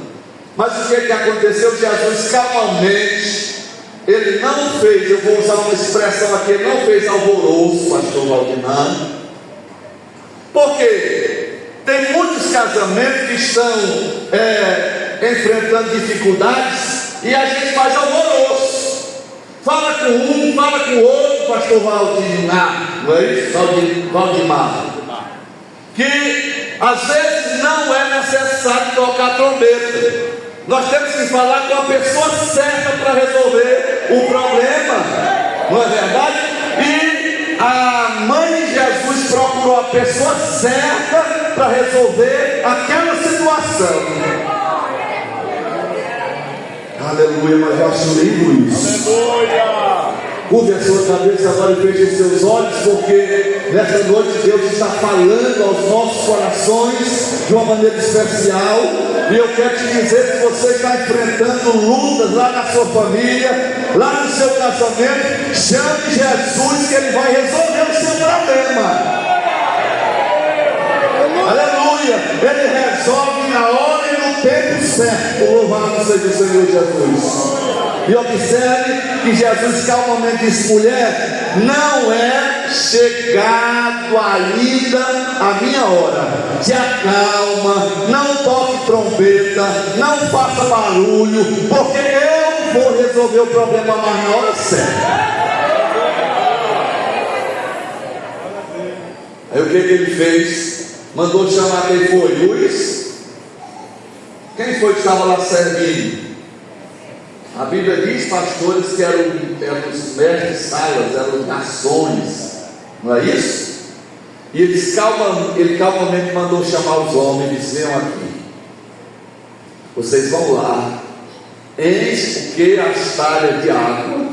Speaker 2: Mas o que aconteceu? Jesus calmamente, ele não fez, eu vou usar uma expressão aqui, ele não fez alvoroço, pastor Valdinando. Por quê? Tem muitos casamentos que estão enfrentando dificuldades e a gente faz alvoroço. Fala com um, fala com o outro, pastor Valdinando, não é isso? Valdimar. Que às vezes não é necessário tocar trombeta. Nós temos que falar com a pessoa certa para resolver o problema, não é verdade? E a mãe de Jesus procurou a pessoa certa para resolver aquela situação. Aleluia, mas eu acho lindo isso. Aleluia! Curve a sua cabeça agora e feche os seus olhos, porque nessa noite Deus está falando aos nossos corações de uma maneira especial. E eu quero te dizer que você está enfrentando lutas lá na sua família, lá no seu casamento. Chame Jesus que Ele vai resolver o seu problema. Aleluia! Ele resolve na hora e no tempo certo. Louvado seja o Senhor Jesus. E observe que Jesus calmamente disse: mulher, não é chegado ainda a minha hora. Te acalma, não toque trombeta, não faça barulho, porque eu vou resolver o problema mais na hora certa. Aí o que ele fez? Mandou chamar quem foi? Luiz? Quem foi que estava lá servindo? A Bíblia diz, pastores, que eram os mestres salas, eram os garçons, não é isso? E ele calmamente mandou chamar os homens e disse: venham aqui, vocês vão lá, enchem o que? As talhas de água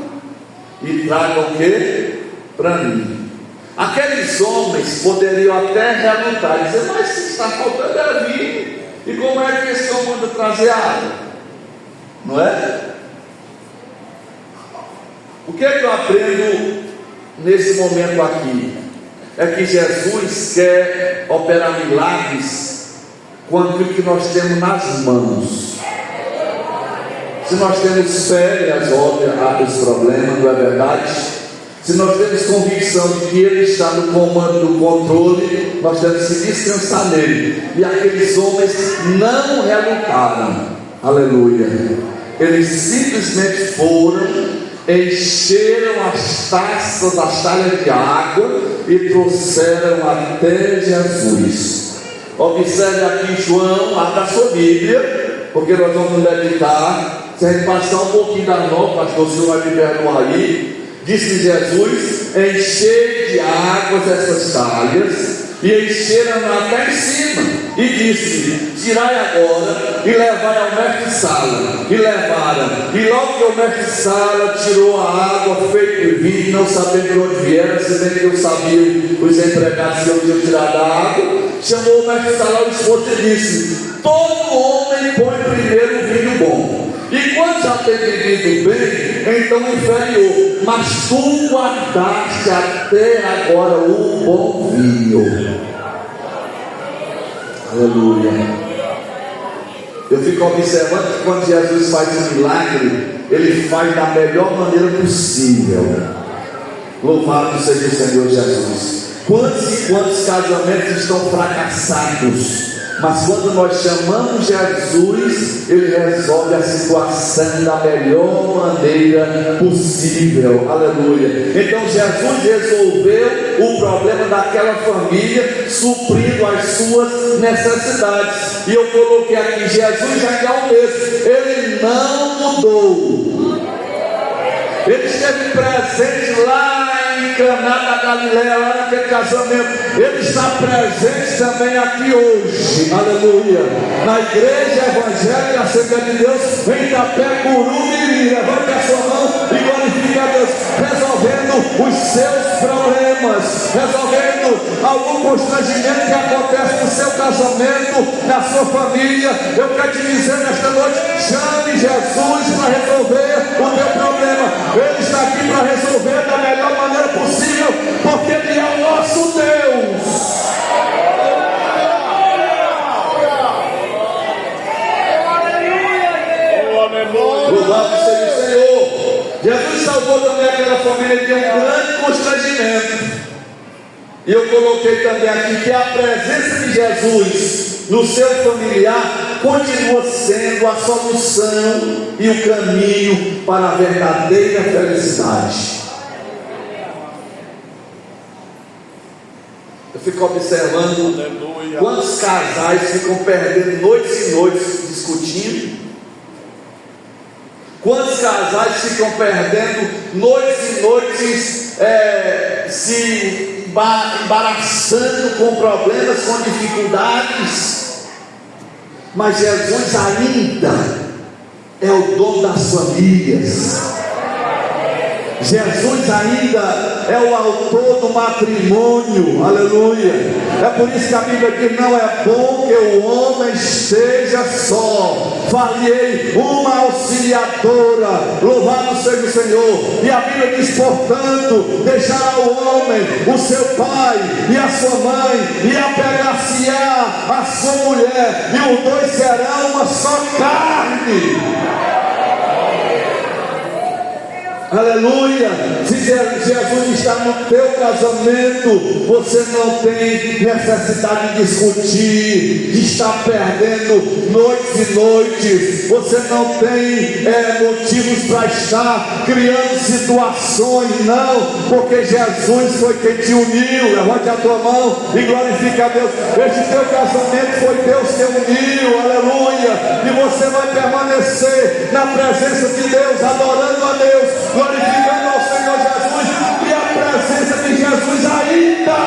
Speaker 2: e tragam o que? Para mim. Aqueles homens poderiam até relutar e dizer: mas se está faltando é vinho, e como é que esse homem manda trazer água? Não é? O que eu aprendo nesse momento aqui? É que Jesus quer operar milagres com aquilo que nós temos nas mãos. Se nós temos fé, ele resolve os problemas, não é verdade? Se nós temos convicção de que Ele está no comando, no controle, nós temos que descansar nele. E aqueles homens não relutaram. Aleluia. Eles simplesmente foram, encheram as taças, as talhas de água e trouxeram até Jesus. Observe aqui João, abra a sua Bíblia, porque nós vamos meditar. Se a gente passar um pouquinho da nota, pastor, o senhor vai me perdoar aí. Diz que Jesus encheu de águas essas talhas e encheram até em cima, e disse: tirai agora e levai ao mestre Sala. E levaram, e logo que o mestre Sala tirou a água feito vinho, não sabendo de onde vieram, se bem que eu sabia os empregados que eu tinha tirado a água, chamou o mestre Sala ao esposo e disse: todo homem põe primeiro o vinho bom, e quando já tem bebido bem, então o inferior, mas tu guardaste até agora o bom vinho. Aleluia. Eu fico observando que quando Jesus faz um milagre, Ele faz da melhor maneira possível. Louvado seja o Senhor Jesus. Quantos e quantos casamentos estão fracassados, mas quando nós chamamos Jesus, Ele resolve a situação da melhor maneira possível. Aleluia. Então Jesus resolveu o problema daquela família, suprindo as suas necessidades. E eu coloquei aqui: Jesus já é o mesmo, Ele não mudou. Ele esteve presente lá em Caná da Galileia, lá naquele casamento. Ele está presente também aqui hoje. Aleluia. Na igreja evangélica Assembleia de Deus, em Itapé, Curumiri. Levante a sua mão e glorifique a Deus, resolvendo os seus problemas, resolvendo algum constrangimento que acontece no seu casamento, na sua família. Eu quero te dizer nesta noite: chame Jesus para resolver o teu problema. Ele está aqui para resolver da melhor maneira possível, porque Ele é o nosso Deus. família tem um grande constrangimento. E eu coloquei também aqui que a presença de Jesus no seu familiar continua sendo a solução e o caminho para a verdadeira felicidade. Eu fico observando quantos casais ficam perdendo noites e noites discutindo. Quantos casais ficam perdendo noites e noites se embaraçando com problemas, com dificuldades. Mas Jesus ainda é o dono das famílias. Jesus ainda é o autor do matrimônio, aleluia. É por isso que a Bíblia diz: não é bom que o homem esteja só, falhei uma auxiliadora, louvado seja o Senhor. E a Bíblia diz: portanto, deixará o homem o seu pai e a sua mãe, e apegar-se-á a sua mulher, e os dois serão uma só carne. Aleluia. Se Jesus está no teu casamento, você não tem necessidade de discutir, de estar perdendo noites e noites. Você não tem motivos para estar criando situações, não, porque Jesus foi quem te uniu. Levante a tua mão e glorifica a Deus. Este teu casamento foi Deus que uniu, aleluia. E você vai permanecer na presença de Deus, adorando a Deus, glorificando ao Senhor Jesus, e a presença de Jesus ainda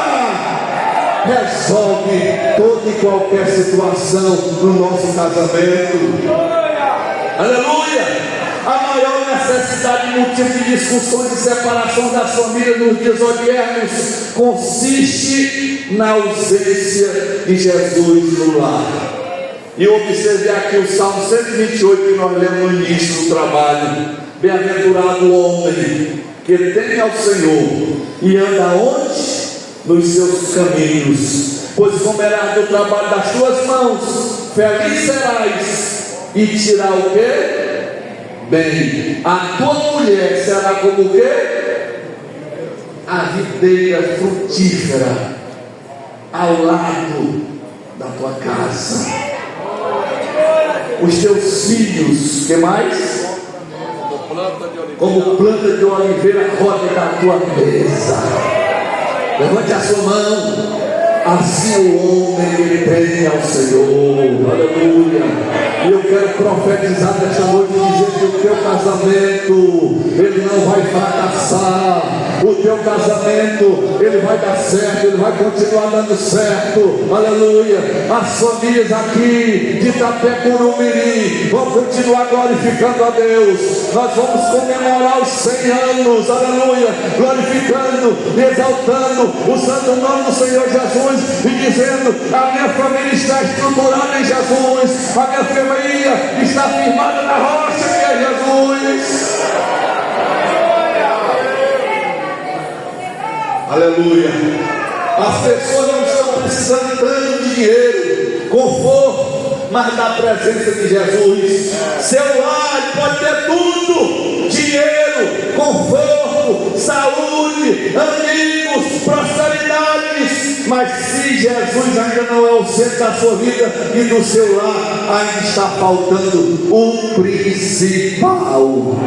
Speaker 2: resolve toda e qualquer situação no nosso casamento. Aleluia! A maior necessidade e motivo de discussões e separação das famílias nos dias odiernos consiste na ausência de Jesus no lar. E eu observei aqui o Salmo 128 que nós lemos no início do trabalho. Bem-aventurado o homem que teme ao Senhor e anda onde? Nos seus caminhos, pois comerás do trabalho das tuas mãos, feliz serás, e terá o quê? Bem. A tua mulher será como o quê? A videira frutífera ao lado da tua casa. Os teus filhos, que mais? Como planta de oliveira roda da tua mesa. Levante a sua mão. Assim o homem que teme ao Senhor, aleluia. E eu quero profetizar nesta noite, dizer que o teu casamento, ele não vai fracassar. O teu casamento, ele vai dar certo, ele vai continuar dando certo, aleluia. As famílias aqui de Itapecurumiri vão continuar glorificando a Deus. Nós vamos comemorar os 100 anos, aleluia, glorificando e exaltando o santo nome do Senhor Jesus, e dizendo: a minha família está estruturada em Jesus, a minha família está firmada na rocha que é Jesus. Aleluia. As pessoas não estão precisando tanto de dinheiro, conforto, mas da presença de Jesus. Seu lar pode ter tudo: dinheiro, conforto, saúde, amigos, prosperidades, mas se Jesus ainda não é o centro da sua vida e do seu lar, ainda está faltando o principal.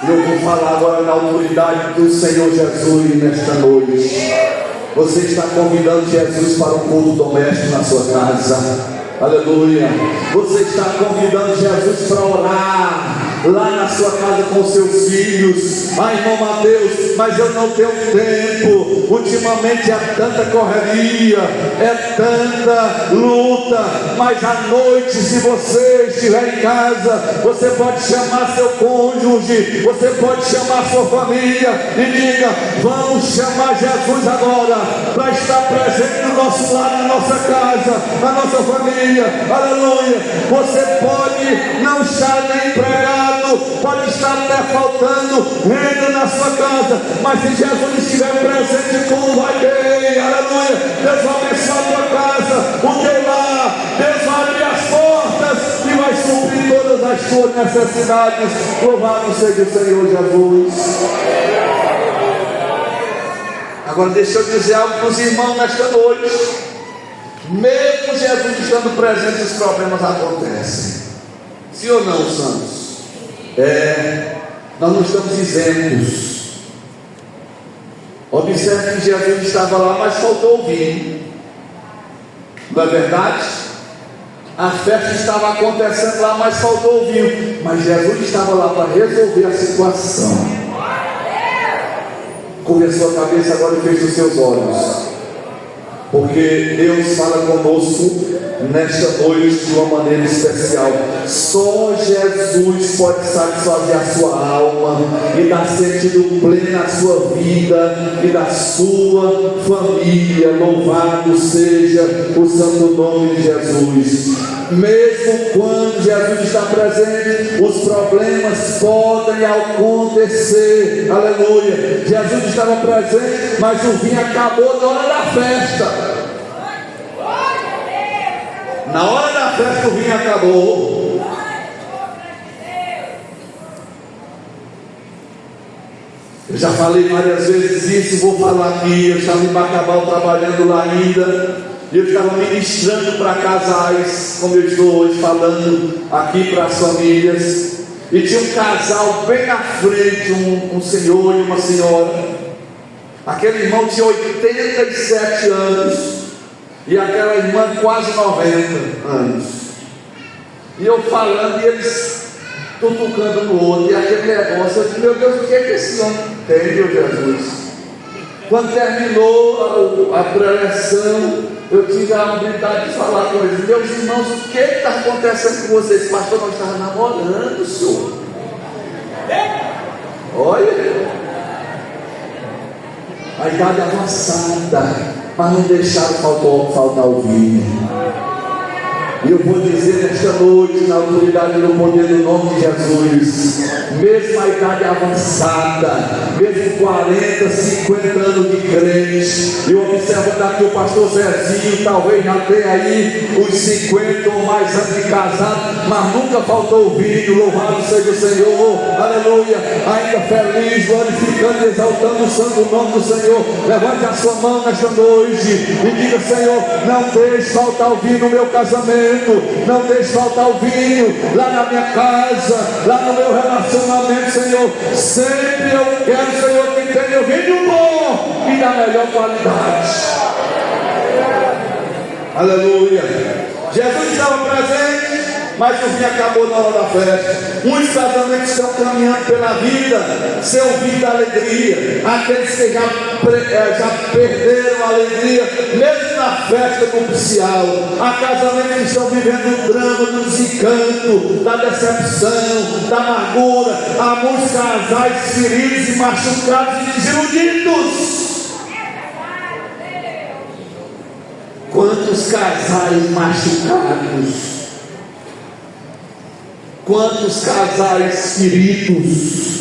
Speaker 2: Eu vou falar agora na autoridade do Senhor Jesus nesta noite. Você está convidando Jesus para um culto doméstico na sua casa. Aleluia. Você está convidando Jesus para orar lá na sua casa com seus filhos. Ai, irmão Mateus, mas eu não tenho tempo. Ultimamente é tanta correria, é tanta luta. Mas à noite, se você estiver em casa, você pode chamar seu cônjuge, você pode chamar sua família e diga: vamos chamar Jesus agora para estar presente no nosso lar, na nossa casa, na nossa família. Aleluia. Você pode não estar nem empregado, pode estar até faltando renda na sua casa, mas se Jesus estiver presente, tudo vai bem. Aleluia. Deus vai abençoar a tua casa, o teu lar. Deus vai abrir as portas e vai suprir todas as suas necessidades. Louvado seja o Senhor Jesus. Agora deixa eu dizer algo para os irmãos nesta noite. Mesmo Jesus estando presente, os problemas acontecem. Sim ou não, santos? Nós não estamos isentos. Observe que Jesus estava lá, mas faltou o vinho. Não é verdade? A festa estava acontecendo lá, mas faltou o vinho. Mas Jesus estava lá para resolver a situação. Começou a cabeça agora e fez os seus olhos. Porque Deus fala conosco nesta noite de uma maneira especial. Só Jesus pode satisfazer a sua alma e dar sentido pleno à sua vida e da sua família. Louvado seja o santo nome de Jesus. Mesmo quando Jesus está presente, os problemas podem acontecer. Aleluia. Jesus estava presente, mas o vinho acabou na hora da festa. Na hora da festa o vinho acabou. Eu já falei várias vezes isso e vou falar aqui. Eu estava em Bacabal trabalhando lá ainda. E eu estava ministrando para casais, como eu estou hoje falando aqui para as famílias. E tinha um casal bem na frente, um senhor e uma senhora. Aquele irmão tinha 87 anos. E aquela irmã quase 90 anos. E eu falando e eles tutucando no outro. E aquele negócio, eu disse, meu Deus, o que é que esse homem tem, meu Jesus? Quando terminou a preleção, eu tive a habilidade de falar com eles. Meus irmãos, o que está acontecendo com vocês? Pastor, nós estávamos namorando, senhor. Olha, a idade avançada, mas não deixaram faltar o vinho. E eu vou dizer nesta noite, na autoridade e no poder do nome de Jesus, mesmo a idade avançada, mesmo 40, 50 anos de crente, eu observo daqui o pastor Zezinho, talvez já tenha aí os 50 ou mais anos de casado, mas nunca faltou o vinho. Louvado seja o Senhor, aleluia, ainda feliz, glorificando e exaltando o santo nome do Senhor. Levante a sua mão nesta noite e diga: Senhor, não deixe faltar o vinho no meu casamento, não deixe faltar o vinho lá na minha casa, lá no meu relacionamento, Senhor. Sempre eu quero, Senhor, que tenha vinho bom e da melhor qualidade. Aleluia. Jesus estava presente, mas o vinho acabou na hora da festa. Muitos casamentos estão caminhando pela vida sem o vinho da alegria. Aqueles que já perderam a alegria, mesmo na festa nupcial. Há casamentos que estão vivendo o drama do desencanto, da decepção, da amargura. Há muitos casais feridos e machucados e desiludidos. Quantos casais machucados, quantos casais feridos.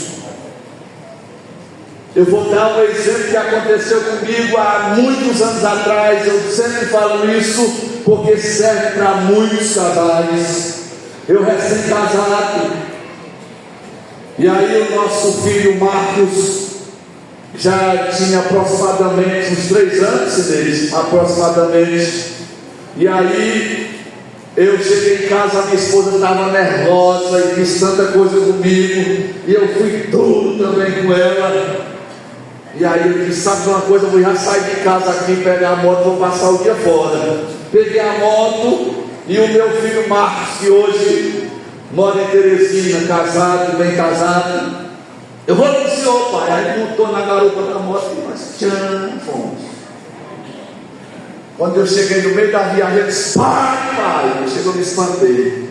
Speaker 2: Eu vou dar um exemplo que aconteceu comigo há muitos anos atrás. Eu sempre falo isso porque serve para muitos casais. Eu recém-casado, e aí o nosso filho Marcos já tinha aproximadamente uns 3 anos deles, aproximadamente. E aí eu cheguei em casa, a minha esposa estava nervosa e disse tanta coisa comigo, e eu fui duro também com ela. E aí eu disse: sabe de uma coisa, eu vou já sair de casa aqui, pegar a moto, vou passar o dia fora. Peguei a moto e o meu filho Marcos, que hoje mora em Teresina, casado, bem casado, eu vou no senhor, pai. Aí montou na garupa da moto e nós fomos. Quando eu cheguei no meio da viagem, ele disse: pai, chegou, me espantei.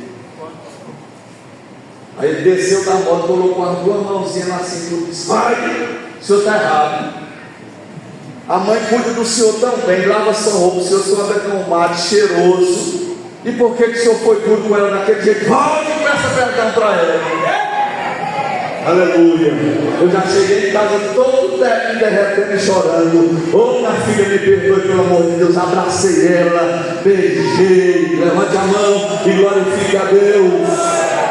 Speaker 2: Aí ele desceu da moto, colocou as 2 mãozinhas na cintura e disse: pai, o senhor está errado. A mãe cuida do senhor também, lava sua roupa, o senhor só anda com um mate cheiroso. E por que o senhor foi duro com ela daquele jeito? Pode, peça perdão para ela. Aleluia. Eu já cheguei em casa todo derretendo e chorando. Ô, minha filha, me perdoe, pelo amor de Deus. Abracei ela, beijei, levante a mão e glorifique a Deus.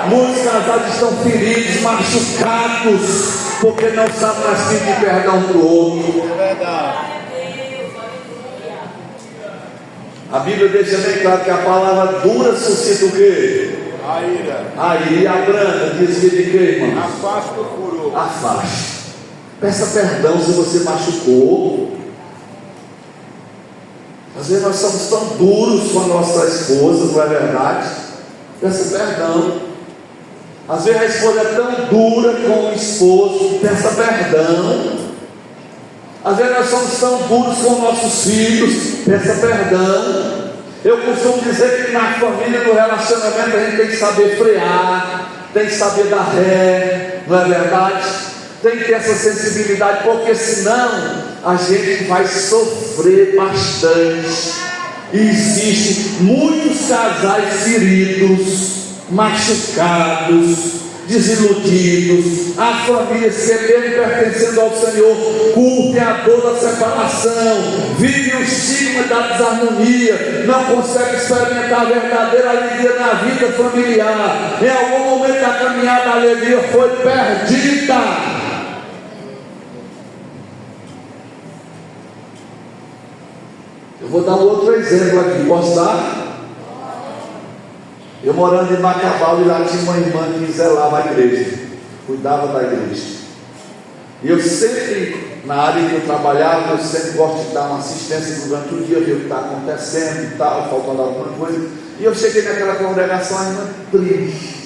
Speaker 2: Muitos casais estão feridos, machucados, porque não sabem mais pedir perdão para o outro.
Speaker 8: É verdade.
Speaker 2: A Bíblia deixa bem claro que a palavra dura suscita o quê?
Speaker 8: A ira.
Speaker 2: A ira. E a branda diz que de quê, irmão?
Speaker 8: Afasta o furor.
Speaker 2: Afaste. Peça perdão se você machucou. Às vezes nós somos tão duros com a nossa esposa, não é verdade? Peça perdão. Às vezes a esposa é tão dura com o esposo, peça perdão. Às vezes nós somos tão duros com nossos filhos, peça perdão. Eu costumo dizer que na família, no relacionamento, a gente tem que saber frear, tem que saber dar ré, não é verdade? Tem que ter essa sensibilidade, porque senão a gente vai sofrer bastante. E existem muitos casais feridos, machucados, desiludidos. Há famílias que, mesmo pertencendo ao Senhor, curtem a dor da separação, vivem o estigma da desarmonia, não conseguem experimentar a verdadeira alegria na vida familiar. Em algum momento da caminhada, a alegria foi perdida. Eu vou dar um outro exemplo aqui, posso dar? Eu morando em Macabal, e lá tinha uma irmã que zelava a igreja, cuidava da igreja. E eu sempre, na área que eu trabalhava, eu sempre gosto de dar uma assistência durante o dia, ver o que está acontecendo e tal, faltando alguma coisa. E eu cheguei naquela congregação, a irmã triste.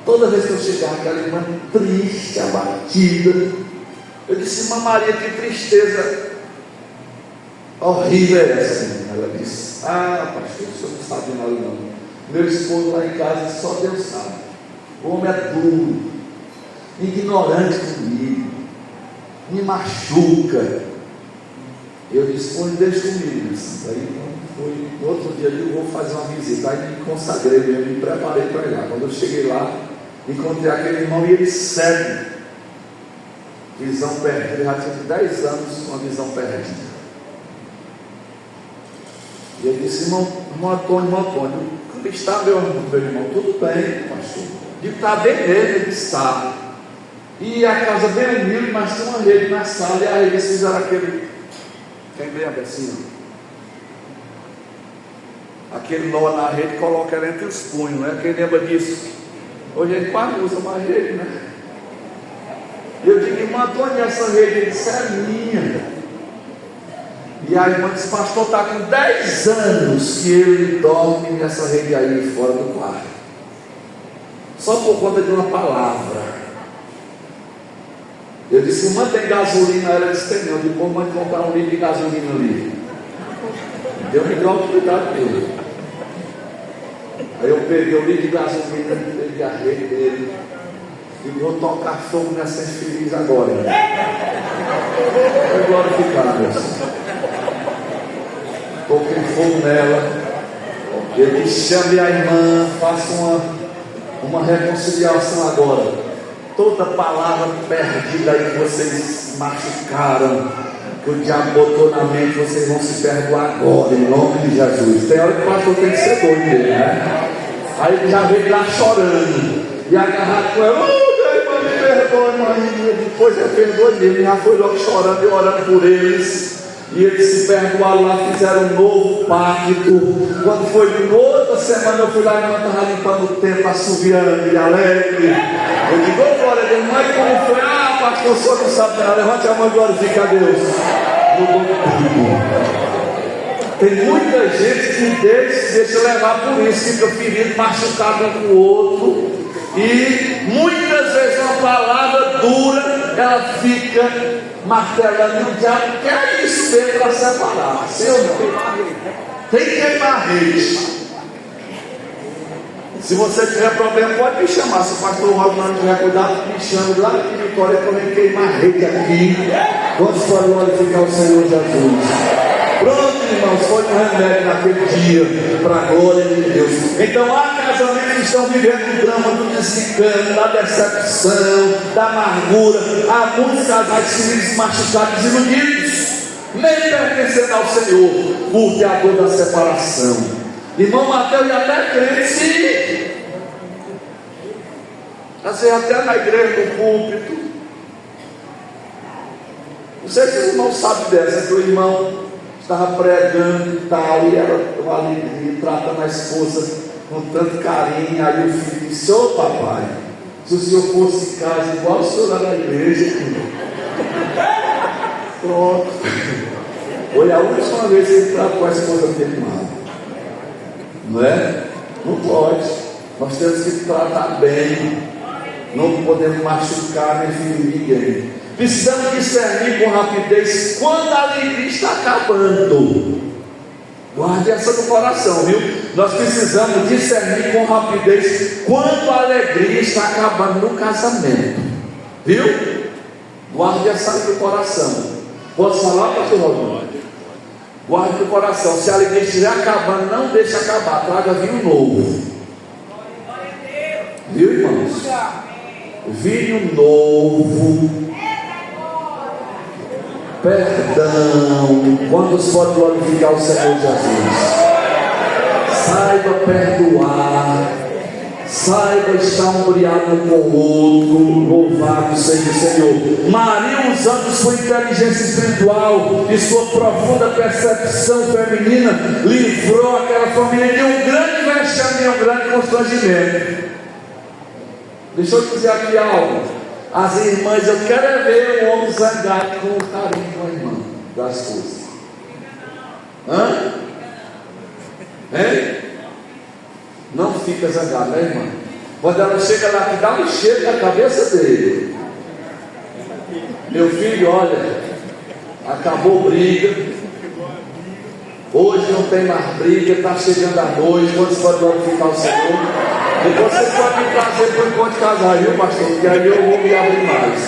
Speaker 2: Toda vez que eu chegava, aquela irmã triste, abatida. Eu disse, irmã Maria, que tristeza horrível é essa. Ela disse, pastor, o senhor não sabe nada não. Meu esposo lá em casa, só Deus sabe. O homem é duro, ignorante comigo, me machuca. Eu disse, pois deixa comigo. Aí foi, no outro dia eu vou fazer uma visita. Aí me consagrei mesmo, me preparei para ir lá. Quando eu cheguei lá, encontrei aquele irmão e ele cego, visão perdida. Ele já tinha 10 anos com a visão perdida. E ele disse, irmão Antônio, como está meu irmão? Tudo bem, pastor. Digo, está bem nele, ele está. E a casa bem humilde, mas tinha uma rede na sala, e aí eles fizeram aquele, quem lembra assim, aquele nó na rede, coloca ela entre os punhos, né? Quem lembra disso? Hoje a gente quase usa uma rede, né? E eu digo, irmão Antônio, essa rede, ele disse, é minha. E a irmã disse, pastor, está com 10 anos que ele dorme nessa rede aí fora do quarto, só por conta de uma palavra. Eu disse, irmã, tem gasolina? Ela disse, tem não. Eu disse, pô, mãe, comprar um litro de gasolina ali. Deu me deu autoridade dele. Aí eu peguei o litro de gasolina, peguei a rede dele e vou tocar fogo nessa infeliz agora. Foi glorificar, meu Senhor. Toquei fogo nela. Ele disse, chame a irmã, faça uma reconciliação agora. Toda palavra perdida aí que vocês machucaram, que o diabo botou na mente, vocês vão se perdoar agora, em nome de Jesus. Tem hora que o pastor tem que ser doido dele, né? Aí ele já veio lá chorando e agarrado com ela, irmã, me perdoe, mãe. Depois eu perdoei ele, já foi logo chorando e orando por eles. E eles se perdoaram lá, fizeram um novo pacto. Quando foi de outra semana, eu fui lá e a irmã estava limpando o templo, assoviando e alegre. Eu digo, glória a Deus, mãe, como foi? Pastor, o senhor não sabe nada. Levante a mão e glorifica a Deus. Mudou tudo. Tem muita gente que deixa levar por isso, fica ferido, machucado um com o outro. E muitas vezes uma palavra dura, ela fica martelando, e o diabo quer isso mesmo para separar. Seu não. Tem que queimar a rede. Se você tiver problema, pode me chamar. Se o pastor Roberto não tiver cuidado, me chame lá de Vitória para eu queimar a rede aqui. Vamos para glorificar o Senhor Jesus. Pronto, irmãos, foi um remédio naquele dia, para a glória de Deus. Então há casamentos que estão vivendo o drama do desencano, da decepção, da amargura. Há muitos casais civis machucados, desiludidos, nem pertencendo ao Senhor, curte a dor da separação. Irmão Mateus e até crente se Às vezes até na igreja, no púlpito. Não sei se os irmãos sabem dessa, que o irmão estava pregando e tal, e ela ali tratando a esposa com tanto carinho. Aí o filho disse: ô papai, se o senhor fosse em casa igual o senhor lá na igreja, pronto. Foi a última vez que ele tratou a esposa dele mal. Não é? Não pode. Nós temos que tratar bem. Não podemos machucar nem ferir ninguém. Precisamos discernir com rapidez quando a alegria está acabando. Guarde essa no coração, viu? Nós precisamos discernir com rapidez quando a alegria está acabando no casamento. Viu? Guarde essa no coração. Posso falar, pastor Rodrigo? Guarde no coração. Se a alegria estiver acabando, não deixe acabar. Traga vinho novo. Viu, irmãos? Vinho novo. Perdão. Quantos podem glorificar o Senhor Jesus? Saiba perdoar. Saiba estar umbriado um com o outro. Louvado seja o Senhor. Maria, usando sua inteligência espiritual e sua profunda percepção feminina, livrou aquela família de um grande vexame e um grande constrangimento. Deixa eu dizer aqui algo. As irmãs, eu quero é ver um homem zangado com o carinho com a irmã das coisas. Hã? Hein? Não fica zangado, né, irmã? Quando ela chega lá, que dá um cheiro na cabeça dele. Meu filho, olha, acabou briga. Hoje não tem mais briga, está chegando a noite. Quando você pode glorificar o Senhor? Depois vocês podem me trazer por enquanto de casar, viu, pastor? Porque aí eu vou me abrir mais.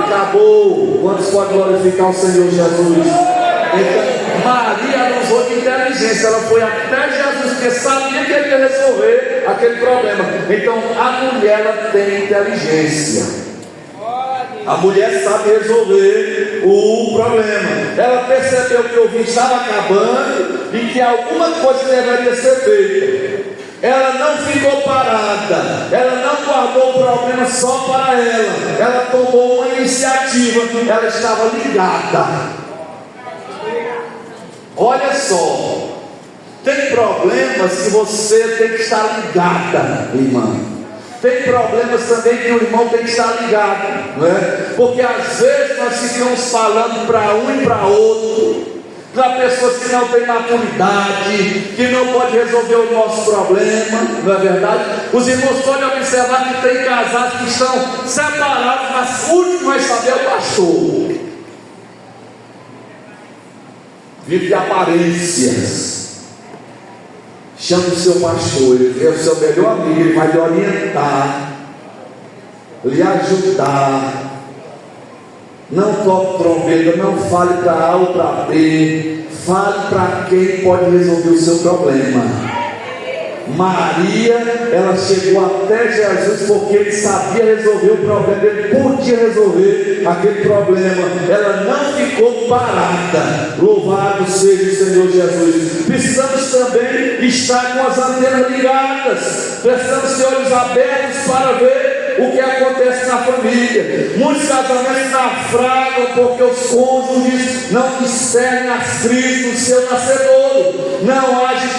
Speaker 2: Acabou. Quantos podem glorificar o Senhor Jesus? Então, Maria não usou de inteligência, ela foi até Jesus, porque sabia que ele ia resolver aquele problema. Então, a mulher, ela tem inteligência. A mulher sabe resolver o problema. Ela percebeu que o vinho estava acabando e que alguma coisa deveria ser feita. Ela não ficou parada, ela não guardou o problema só para ela, ela tomou uma iniciativa, ela estava ligada. Olha só, tem problemas que você tem que estar ligada, irmã. Tem problemas também que o irmão tem que estar ligado, não é? Porque às vezes nós ficamos falando para um e para outro, para pessoas que não têm maturidade, que não pode resolver o nosso problema, não é verdade? Os irmãos podem observar que tem casais que estão separados, mas o último vai saber é o pastor. Vive de aparências. Chame o seu pastor, ele é o seu melhor amigo, ele vai lhe orientar, lhe ajudar. Não toque trombeta, não fale para A ou para B, fale para quem pode resolver o seu problema. Maria, ela chegou até Jesus porque ele sabia resolver o problema, ele podia resolver aquele problema. Ela não ficou parada. Louvado seja o Senhor Jesus. Precisamos também estar com as antenas ligadas, precisamos ter olhos abertos para ver o que acontece na família. Muitos casamentos naufragam porque os cônjuges não discernem as crises do seu nascedouro, não agem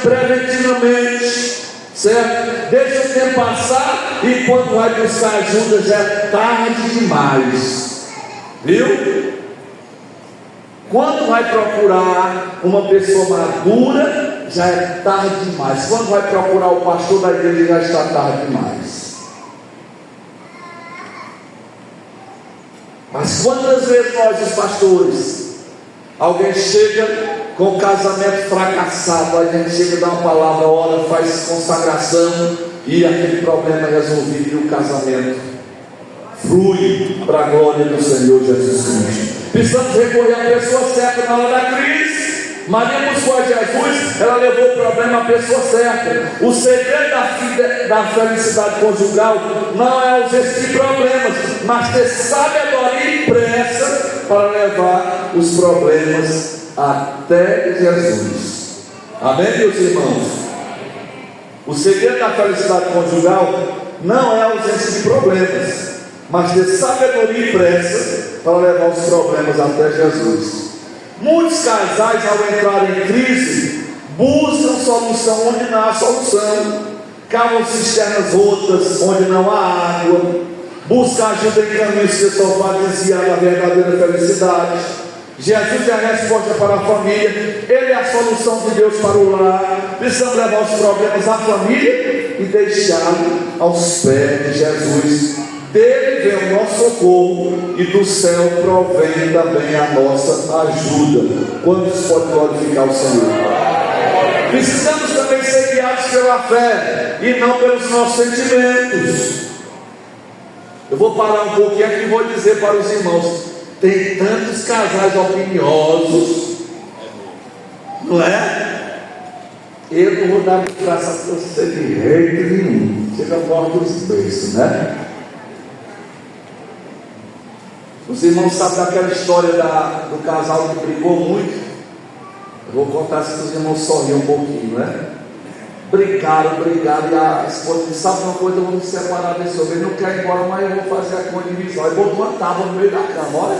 Speaker 2: preventivamente, certo? Deixa o tempo passar e quando vai buscar ajuda já é tarde demais, viu? Quando vai procurar uma pessoa madura, já é tarde demais. Quando vai procurar o pastor da igreja, já está tarde demais. Mas quantas vezes nós, os pastores, alguém chega com o casamento fracassado, a gente chega a dar uma palavra, ora, faz consagração e aquele problema é resolvido e o casamento flui para a glória do Senhor Jesus Cristo. Precisamos recorrer à pessoa certa na hora da crise. Maria buscou a Jesus, ela levou o problema à pessoa certa. O segredo da felicidade conjugal não é ausência de problemas, mas ter sabedoria e pressa para levar os problemas até Jesus. Amém, meus irmãos? O segredo da felicidade conjugal
Speaker 9: não é a ausência de problemas, mas ter sabedoria e pressa para levar os problemas até Jesus. Muitos casais, ao entrarem em crise, buscam solução onde não há solução, cavam cisternas rotas onde não há água, buscam ajuda em caminhos que só fazem desviar da verdadeira felicidade. Jesus é a resposta para a família, Ele é a solução de Deus para o lar. Precisamos levar os problemas à família e deixá-lo aos pés de Jesus. Dele vem o nosso socorro e do céu provém também a nossa ajuda. Quantos podem glorificar o Senhor? Precisamos também ser guiados pela fé e não pelos nossos sentimentos. Eu vou parar um pouquinho aqui e vou dizer para os irmãos: tem tantos casais opiniosos, não é? Eu não vou dar graça para você de jeito nenhum. Você já gosta dos beijos, né? Os irmãos sabem daquela história do casal que brigou muito. Eu vou contar se os irmãos sorriam um pouquinho, né? Brigaram, e a esposa disse: sabe uma coisa, eu vou me separar desse homem, ele não quer ir embora, mas eu vou fazer a condivisão. Aí botou uma tábua no meio da cama, olha.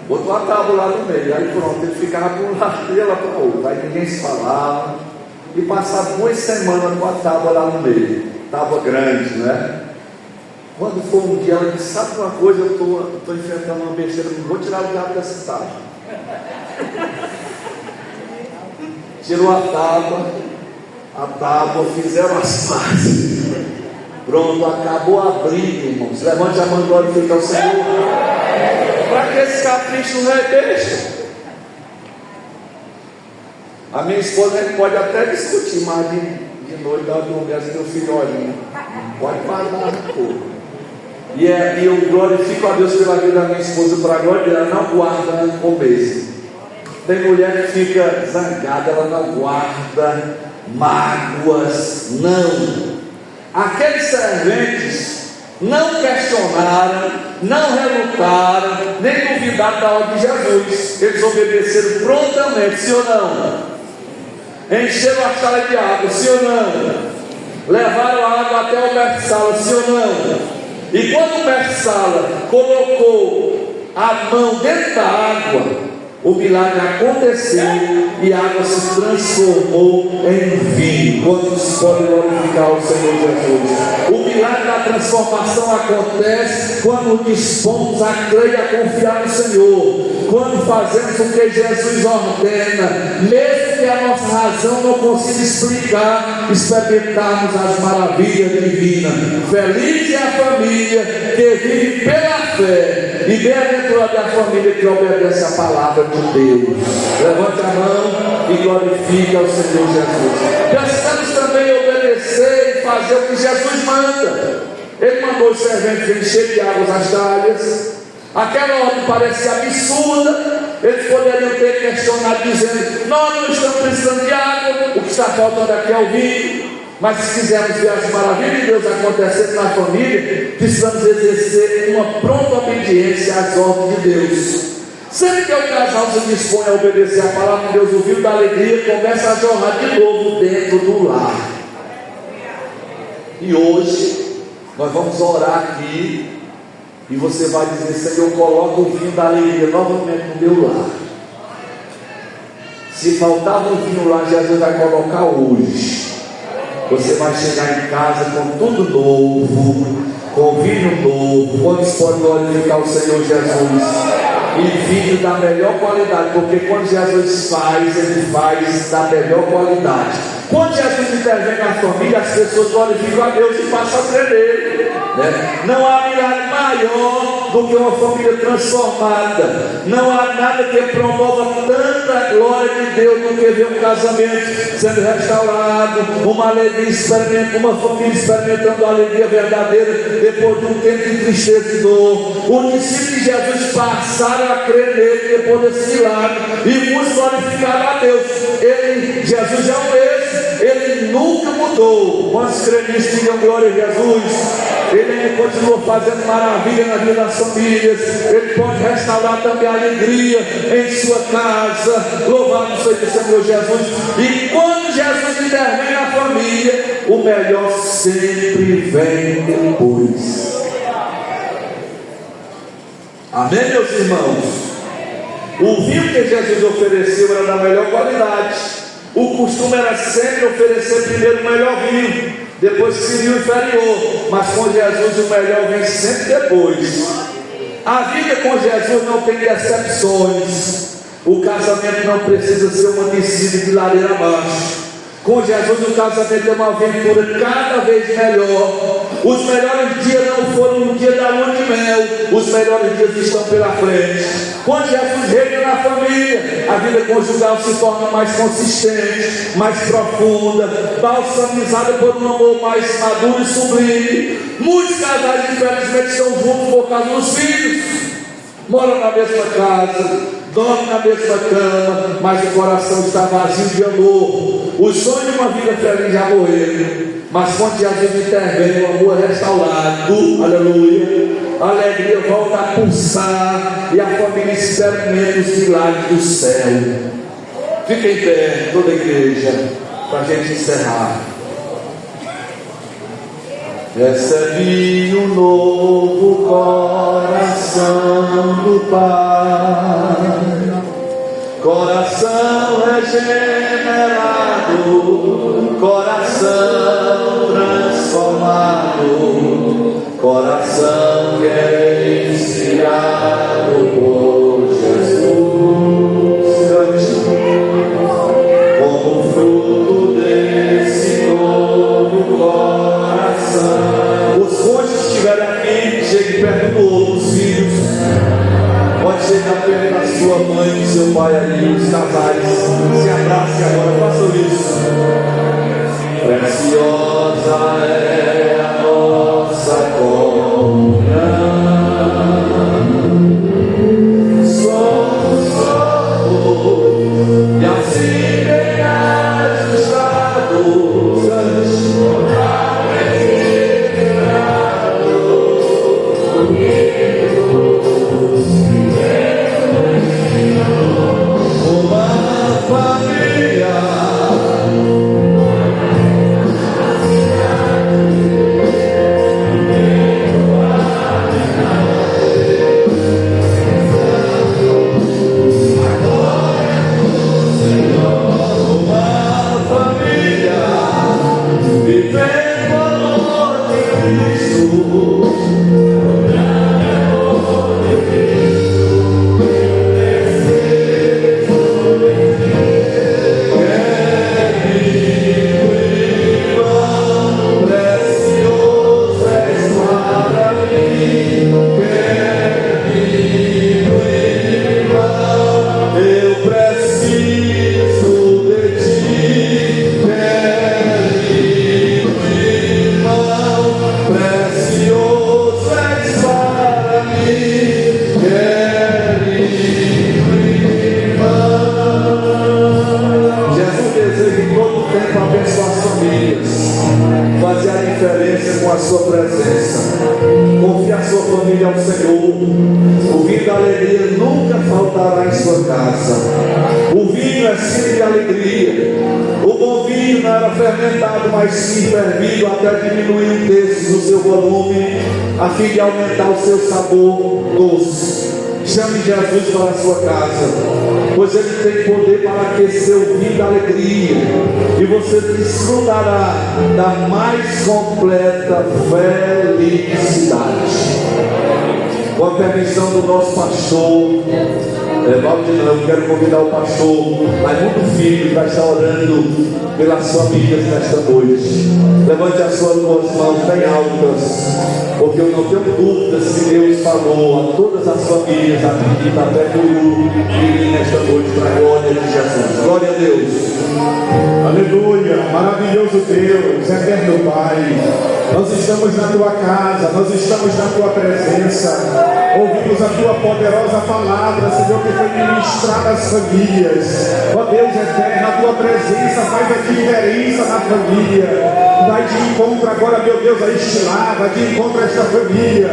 Speaker 9: Botou uma tábua lá no meio, aí pronto, ele ficava para um lado e ela para o outro, aí ninguém se falava. E passaram 2 semanas com a tábua lá no meio, tábua grande, né? Quando foi um dia, ela disse: sabe uma coisa, eu estou enfrentando uma besteira, não vou tirar o diabo dessa tábua. Tirou a tábua, fizeram as pazes. Pronto, acabou a briga, irmãos. Levante a mão e glorifica o Senhor. Para que esse capricho não é besta? A minha esposa, a gente pode até discutir, mas de noite ela dorme assim, meu filho olhinho. Pode parar um pouco. E eu glorifico a Deus pela vida da minha esposa, para a glória dela, não guarda começo. Tem mulher que fica zangada, ela não guarda mágoas, não. Aqueles serventes não questionaram, não relutaram, nem duvidaram da ordem de Jesus. Eles obedeceram prontamente, sim ou não? Encheram a sala de água, sim ou não? Levaram a água até o mestre-sala, sim ou não? E quando o mestre-sala colocou a mão dentro da água, o milagre aconteceu e a água se transformou em vinho. Quantos podem glorificar o Senhor Jesus? O milagre da transformação acontece quando dispomos a crer e a confiar no Senhor. Quando fazemos o que Jesus ordena, mesmo que a nossa razão não consiga explicar, experimentarmos as maravilhas divinas. Feliz é a família que vive pela fé, e bem-aventurada é a família que obedece a palavra de Deus. Levante a mão e glorifique ao Senhor Jesus. Precisamos também obedecer e fazer o que Jesus manda. Ele mandou os serventes encher de águas as talhas. Aquela ordem parece absurda. Eles poderiam ter questionado dizendo: nós não estamos precisando de água, o que está faltando aqui é o vinho. Mas se quisermos ver as maravilhas de Deus acontecendo na família, precisamos exercer uma pronta obediência às ordens de Deus. Sempre que o casal se dispõe a obedecer a palavra de Deus, o rio da alegria começa a jorrar de novo dentro do lar. E hoje nós vamos orar aqui, e você vai dizer: Senhor, coloca o vinho da alegria novamente no meu lar. Se faltava um vinho lá, Jesus vai colocar hoje. Você vai chegar em casa com tudo novo, com vinho novo. Quantos podem glorificar o Senhor Jesus? E vinho da melhor qualidade, porque quando Jesus faz, Ele faz da melhor qualidade. Quando Jesus intervém na família, as pessoas glorificam a Deus e passam a crer nele, né? Não há milagre maior do que uma família transformada. Não há nada que promova tanta glória de Deus do que ver um casamento sendo restaurado, uma alegria uma família experimentando a alegria verdadeira depois de um tempo de tristeza e dor. Os discípulos de Jesus passaram a crer nele depois desse milagre e muitos glorificaram a Deus. Jesus é o mesmo, ele nunca mudou. Quantos creem nisso, digam glória a Jesus? Ele ainda continua fazendo maravilha na vida das famílias. Ele pode restaurar também a alegria em sua casa. Louvado seja o Senhor Jesus. E quando Jesus intervém na família, o melhor sempre vem depois. Amém, meus irmãos? O vinho que Jesus ofereceu era da melhor qualidade. O costume era sempre oferecer primeiro o melhor vinho, depois servir o inferior. Mas com Jesus o melhor vem sempre depois. A vida com Jesus não tem decepções. O casamento não precisa ser uma descida de ladeira abaixo. Com Jesus o casamento é uma aventura cada vez melhor. Os melhores dias não foram no dia da lua de mel. Os melhores dias estão pela frente. Quando Jesus reina na família, a vida conjugal se torna mais consistente, mais profunda, balsamizada por um amor mais maduro e sublime. Muitos casais infelizmente estão juntos por causa dos filhos. Moram na mesma casa, dormem na mesma cama, mas o coração está vazio de amor. O sonho de uma vida feliz já morreu. Mas quando Jesus intervém, o amor é restaurado, aleluia, a alegria volta a pulsar e a família experimenta os milagres do céu. Fica em pé, toda a igreja, para a gente encerrar. Recebe um novo coração do Pai, coração regenerado, coração transformado, coração que é inspirado por Jesus. Como fruto desse novo coração, os cônjuges que estiverem aqui, cheguem perto do outro, os filhos. Pode chegar perto da sua mãe e do seu pai ali, os casais. Se abracem agora, façam isso. Preciosa é a nossa comunhão. Somos e assim bem ajustados. A fim de aumentar o seu sabor doce. Chame Jesus para a sua casa, pois Ele tem poder para aquecer o vinho da alegria, e você desfrutará da mais completa felicidade. Com a permissão do nosso pastor Valdir, eu quero convidar o pastor Raimundo Filho para estar orando pelas famílias nesta noite. Levante as suas duas mãos bem altas, porque eu não tenho dúvidas que Deus falou a todas as famílias aqui da Pecuru e nesta noite para a glória de Jesus. Glória a Deus.
Speaker 8: Aleluia, maravilhoso Deus, eterno Pai. Nós estamos na tua casa, nós estamos na tua presença. Ouvimos a tua poderosa palavra, Senhor, que foi ministrado às famílias. Ó Deus eterno, a tua presença faz a diferença na família. Vai de encontro agora, meu Deus, a este lar, vai de encontro a esta família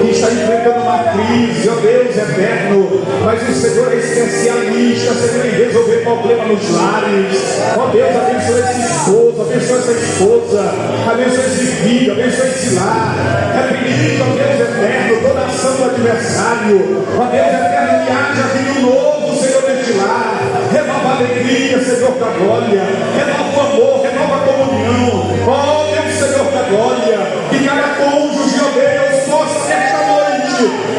Speaker 8: que está enfrentando uma crise, ó Deus eterno. Mas o Senhor é especialista, Senhor, em resolver problema nos lares. Ó Deus, abençoa esse esposo, abençoa essa esposa, abençoa esse filho, abençoa esse lar. Reprimindo, ó Deus eterno, toda a ação do adversário. Ó Deus eterno, que haja vinho novo, Senhor, neste lar. Renova a alegria, Senhor da glória. Renova o amor, renova a comunhão. Ó Deus, Senhor da glória. Que cada cônjuge, ó Deus, possa esta noite